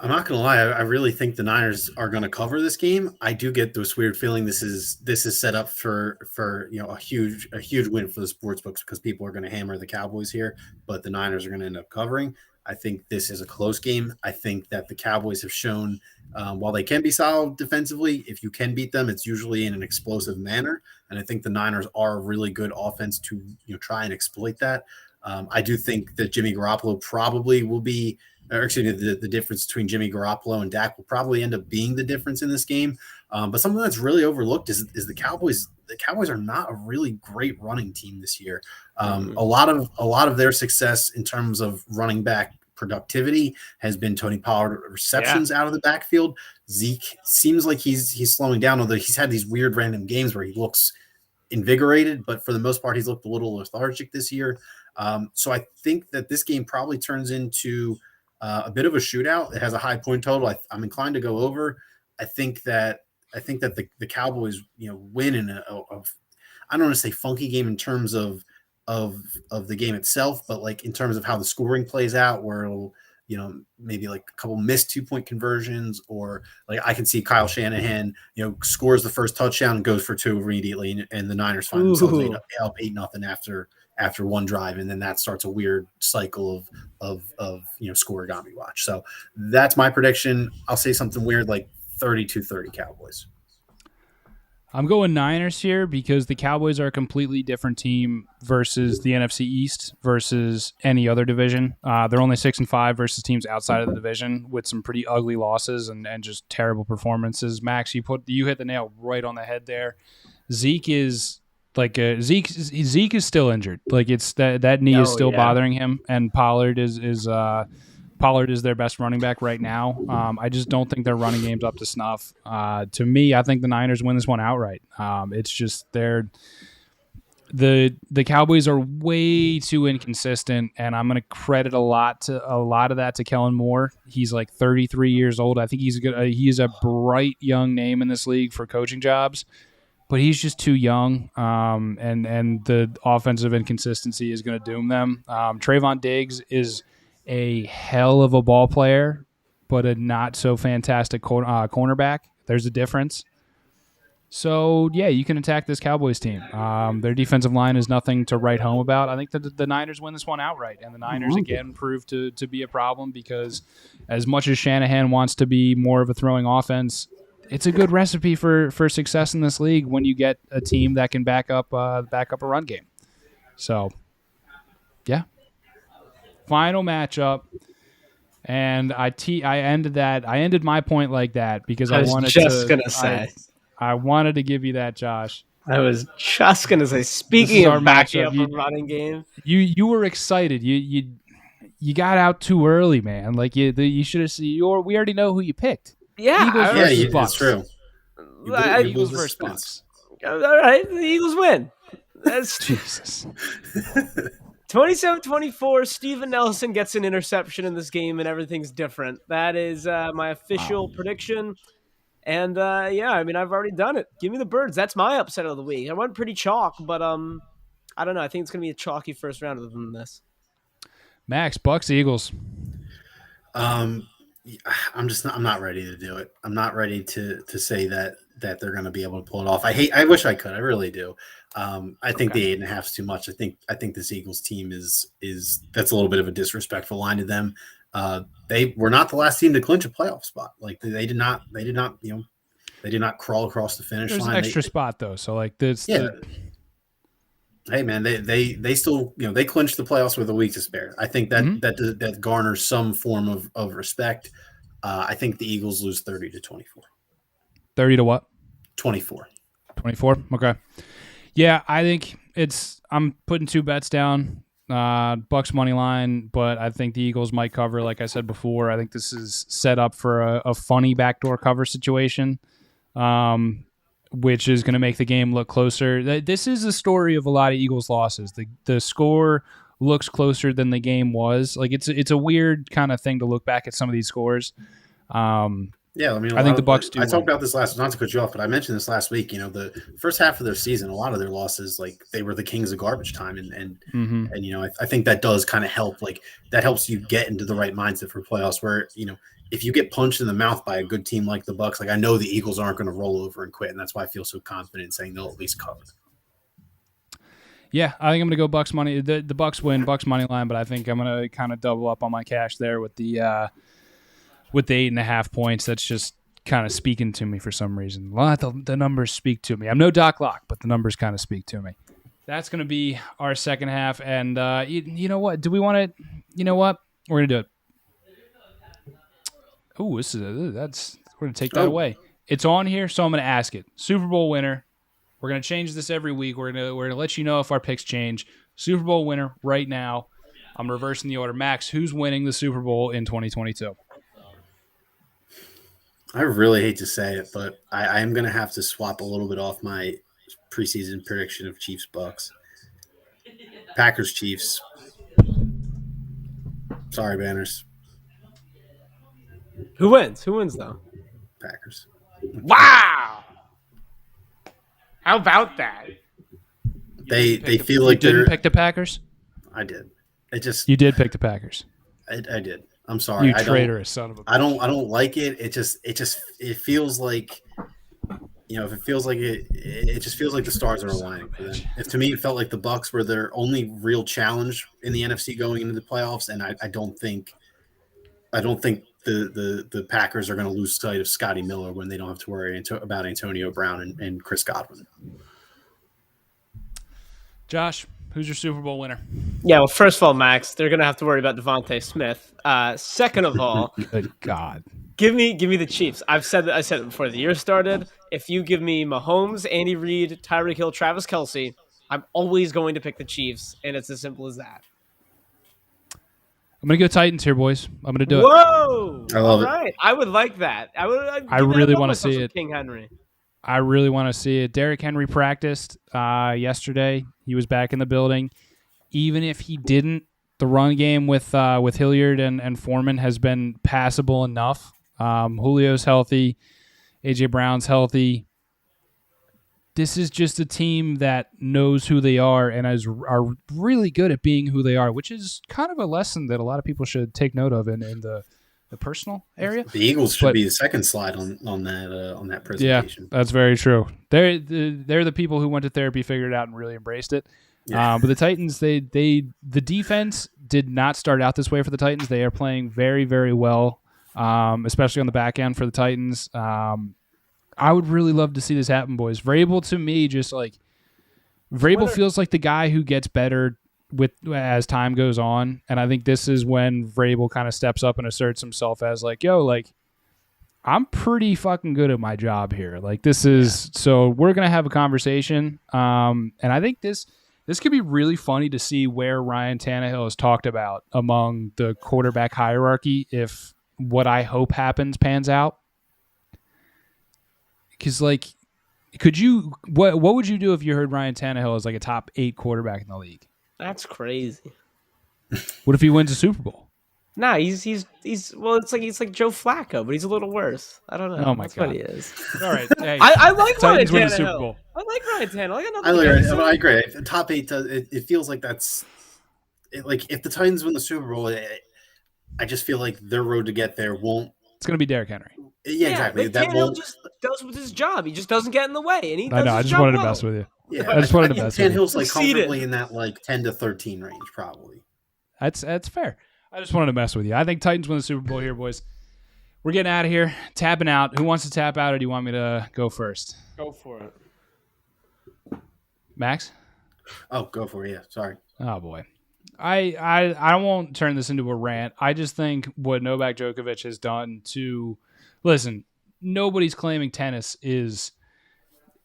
I'm not gonna lie. I really think the Niners are going to cover this game. I do get this weird feeling this is set up for a huge win for the sports books because people are going to hammer the Cowboys here, but the Niners are going to end up covering. I think this is a close game. I think that the Cowboys have shown while they can be solid defensively, if you can beat them, it's usually in an explosive manner. And I think the Niners are a really good offense to try and exploit that. I do think that Jimmy Garoppolo probably will be. Or excuse me, the difference between Jimmy Garoppolo and Dak will probably end up being the difference in this game. But something that's really overlooked is the Cowboys. The Cowboys are not a really great running team this year. A lot of their success in terms of running back productivity has been Tony Pollard receptions out of the backfield. Zeke seems like he's slowing down, although he's had these weird random games where he looks invigorated, but for the most part, he's looked a little lethargic this year. So I think that this game probably turns into a bit of a shootout. It has a high point total. I'm inclined to go over. I think that the Cowboys, win in I don't want to say funky game in terms of the game itself, but like in terms of how the scoring plays out, where it'll, maybe like a couple missed 2-point conversions, or like I can see Kyle Shanahan, scores the first touchdown and goes for 2 immediately, and the Niners find themselves up 8-0 after one drive, and then that starts a weird cycle of scoregami watch. So that's my prediction. I'll say something weird like 32-30 Cowboys. I'm going Niners here because the Cowboys are a completely different team versus the NFC East versus any other division. They're only 6-5 versus teams outside of the division with some pretty ugly losses and just terrible performances. Max, you hit the nail right on the head there. Zeke is still injured. Like it's that knee is still bothering him, and Pollard is their best running back right now. I just don't think their running game's up to snuff. To me, I think the Niners win this one outright. It's just the Cowboys are way too inconsistent, and I'm going to credit a lot of that to Kellen Moore. He's like 33 years old. I think he's a bright young name in this league for coaching jobs. But he's just too young, and the offensive inconsistency is going to doom them. Trayvon Diggs is a hell of a ball player, but a not so fantastic cornerback. There's a difference. So, yeah, you can attack this Cowboys team. Their defensive line is nothing to write home about. I think that the Niners win this one outright, and the Niners, again, prove to be a problem because as much as Shanahan wants to be more of a throwing offense, it's a good recipe for success in this league when you get a team that can back up a run game. So, yeah. Final matchup, and I ended my point like that because I wanted to give you that, Josh. I was just gonna say, speaking of backing up a running game, you were excited. You got out too early, man. Like you should have seen. We already know who you picked. Yeah, that's true. Eagles versus Bucks. All right, the Eagles win. That's Jesus. 27-24, Steven Nelson gets an interception in this game, and everything's different. That is my official prediction. And, I've already done it. Give me the Birds. That's my upset of the week. I went pretty chalk, but I don't know. I think it's going to be a chalky first round other than this. Max, Bucks, Eagles. I'm not ready to do it. I'm not ready to say that they're going to be able to pull it off. I wish I could. I really do. I think the 8.5 is too much. I think this Eagles team is that's a little bit of a disrespectful line to them. They were not the last team to clinch a playoff spot. Like they did not crawl across the finish line. There's an extra spot though. So like this. Yeah. Hey man, they still they clinched the playoffs with a week to spare. I think that garners some form of respect. I think the Eagles lose 30-24. 30 to what? 24. 24. Okay. Yeah, I think I'm putting 2 bets down. Bucks money line, but I think the Eagles might cover. Like I said before, I think this is set up for a funny backdoor cover situation. which is going to make the game look closer. This is a story of a lot of Eagles losses. The score looks closer than the game was. Like it's a weird kind of thing to look back at some of these scores. Yeah, I mean, I think the Bucs do. I talked about this not to cut you off, but I mentioned this last week. The first half of their season, a lot of their losses, like they were the kings of garbage time, and I think that does kind of help. Like that helps you get into the right mindset for playoffs. Where if you get punched in the mouth by a good team like the Bucs, like I know the Eagles aren't going to roll over and quit, and that's why I feel so confident in saying they'll at least cover. Yeah, I think I'm going to go Bucs money. The Bucs win, Bucs money line, but I think I'm going to kind of double up on my cash there with the 8.5 points. That's just kind of speaking to me for some reason. The numbers speak to me. I'm no Doc Lock, but the numbers kind of speak to me. That's going to be our second half. And you know what? Do we want to? You know what? We're going to do it. Oh, we're going to take that away. It's on here, so I'm going to ask it. Super Bowl winner. We're going to change this every week. We're going to let you know if our picks change. Super Bowl winner right now. I'm reversing the order. Max, who's winning the Super Bowl in 2022? I really hate to say it, but I am going to have to swap a little bit off my preseason prediction of Chiefs-Bucs. Packers-Chiefs. Sorry, Banners. Who wins? Who wins, though? Packers. Wow! How about that? They feel like you didn't pick the Packers? I did. You did pick the Packers. I did. I'm sorry. You traitorous son of a bitch. I don't like it. It feels like if it feels like it just feels like the stars are aligning for them. To me, it felt like the Bucs were their only real challenge in the NFC going into the playoffs, and I don't think the Packers are going to lose sight of Scotty Miller when they don't have to worry about Antonio Brown and Chris Godwin. Josh, who's your Super Bowl winner? Yeah, well, first of all, Max, they're going to have to worry about Devontae Smith. Second of all, good God, give me the Chiefs. I said it before the year started. If you give me Mahomes, Andy Reid, Tyreek Hill, Travis Kelce, I'm always going to pick the Chiefs, and it's as simple as that. I'm going to go Titans here, boys. I'm going to do it. Whoa! I love it. Right. I would like that. I really want to see it. King Henry. I really want to see it. Derrick Henry practiced yesterday. He was back in the building. Even if he didn't, the run game with Hilliard and Foreman has been passable enough. Julio's healthy. A.J. Brown's healthy. This is just a team that knows who they are and are really good at being who they are, which is kind of a lesson that a lot of people should take note of in the personal area. The Eagles should be the second slide on that presentation. Yeah, that's very true. They're the people who went to therapy, figured it out, and really embraced it. Yeah. But the Titans, the defense did not start out this way for the Titans. They are playing very, very well, especially on the back end for the Titans. I would really love to see this happen, boys. Vrabel, to me, Vrabel feels like the guy who gets better as time goes on, and I think this is when Vrabel kind of steps up and asserts himself as I'm pretty fucking good at my job here. So we're gonna have a conversation, and I think this could be really funny to see where Ryan Tannehill is talked about among the quarterback hierarchy if what I hope happens pans out. Because what would you do if you heard Ryan Tannehill is a top 8 quarterback in the league? That's crazy. What if he wins a Super Bowl? Nah, he's he's like Joe Flacco, but he's a little worse. I don't know. Oh my That's God. what he is. All right, hey, I like Ryan Titans win the Tannehill. Super Bowl. I like Ryan Tannehill. I agree. The top 8 it feels like that's if the Titans win the Super Bowl, I just feel like their road to get there won't. It's going to be Derrick Henry. Yeah, exactly. That Tannehill just does with his job. He just doesn't get in the way, and he does. I just wanted to mess with you. Yeah, I just wanted to mess with you. Tannehill's comfortably in that 10 to 13 range, probably. That's fair. I just wanted to mess with you. I think Titans win the Super Bowl here, boys. We're getting out of here. Tapping out. Who wants to tap out, or do you want me to go first? Go for it. Max? Oh, go for it. Yeah, sorry. Oh, boy. I won't turn this into a rant. I just think what Novak Djokovic has done to – listen, nobody's claiming tennis is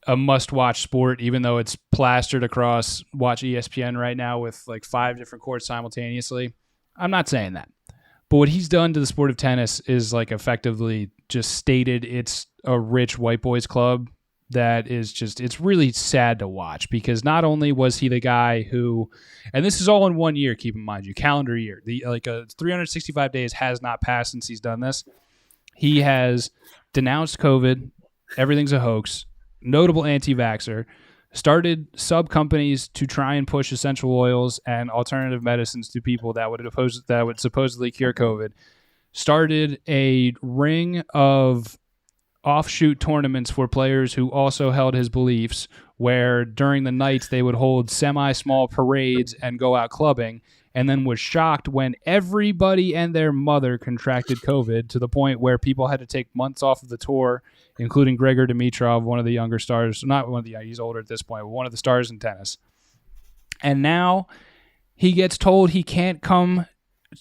a must-watch sport, even though it's plastered across Watch ESPN right now with 5 different courts simultaneously. I'm not saying that. But what he's done to the sport of tennis is effectively just stated it's a rich white boys club that is just, it's really sad to watch, because not only was he the guy who, and this is all in 1 year, keep in mind, calendar year, 365 days has not passed since he's done this. He has denounced COVID, everything's a hoax, notable anti-vaxxer, started sub companies to try and push essential oils and alternative medicines to people that would supposedly cure COVID, started a ring of offshoot tournaments for players who also held his beliefs, where during the nights they would hold semi-small parades and go out clubbing, and then was shocked when everybody and their mother contracted COVID, to the point where people had to take months off of the tour, including Gregor Dimitrov, one of the younger stars, not one of the, he's older at this point, but one of the stars in tennis. And now he gets told he can't come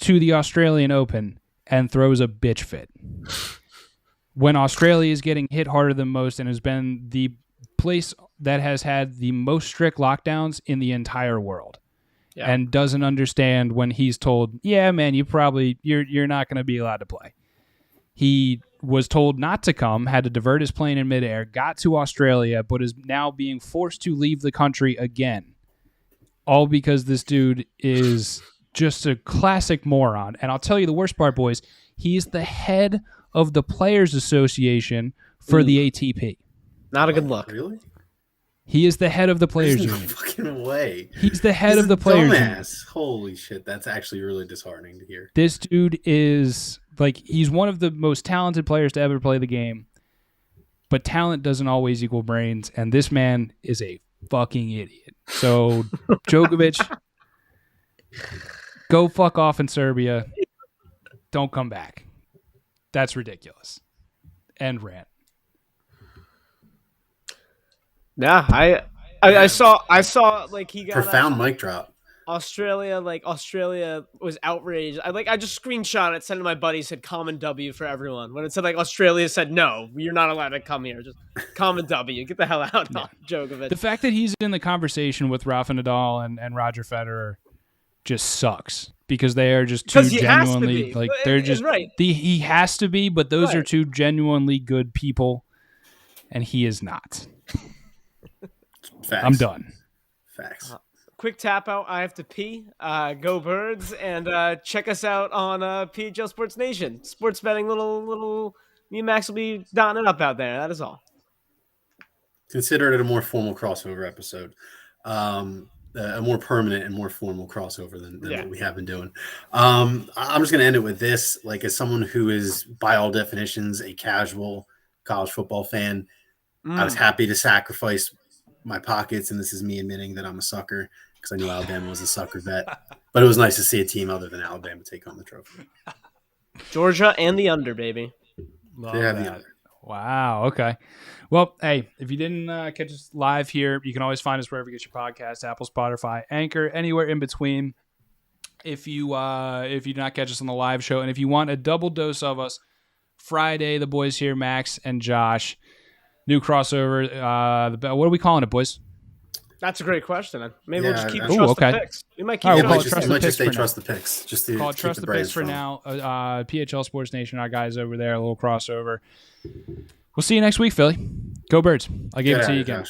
to the Australian Open and throws a bitch fit. When Australia is getting hit harder than most and has been the place that has had the most strict lockdowns in the entire world. Yeah. And doesn't understand when he's told, yeah, man, you're not going to be allowed to play. He was told not to come, had to divert his plane in midair, got to Australia, but is now being forced to leave the country again. All because this dude is just a classic moron. And I'll tell you the worst part, boys, he's the head of the Players Association for the ATP. Not a good look. Really? He is the head of the Players There's no Union. Fucking way. He's the head of the Players Union. Holy shit, that's actually really disheartening to hear. This dude is he's one of the most talented players to ever play the game, but talent doesn't always equal brains, and this man is a fucking idiot. So Djokovic, go fuck off in Serbia. Don't come back. That's ridiculous. End rant. Yeah, I saw like he got profound mic drop. Australia was outraged. I just screenshot it, sent it to my buddy, said common W for everyone. When it said Australia said no, you're not allowed to come here. Just common W. Get the hell out, yeah. Djokovic. The fact that he's in the conversation with Rafa Nadal and Roger Federer just sucks, because they are just two genuinely they're just right. He has to be, but those are two genuinely good people, and he is not. Facts. I'm done. Facts. Quick tap out. I have to pee. Go Birds, and check us out on PHL Sports Nation. Sports betting, little. Me and Max will be dotting it up out there. That is all. Consider it a more formal crossover episode, a more permanent and more formal crossover than what we have been doing. I'm just going to end it with this. As someone who is, by all definitions, a casual college football fan, I was happy to sacrifice my pockets, and this is me admitting that I'm a sucker, because I knew Alabama was a sucker bet. But it was nice to see a team other than Alabama take home the trophy. Georgia and the under, baby. They have the under. Wow. Okay. Well, hey, if you didn't catch us live here, you can always find us wherever you get your podcasts: Apple, Spotify, Anchor, anywhere in between. If you do not catch us on the live show, and if you want a double dose of us, Friday, the boys here, Max and Josh. New crossover. What are we calling it, boys? That's a great question. Maybe we'll just keep trust the picks. We might keep trust the picks. Just to call it trust the picks for now. PHL Sports Nation, our guys over there, a little crossover. We'll see you next week, Philly. Go Birds. I'll give it to you again.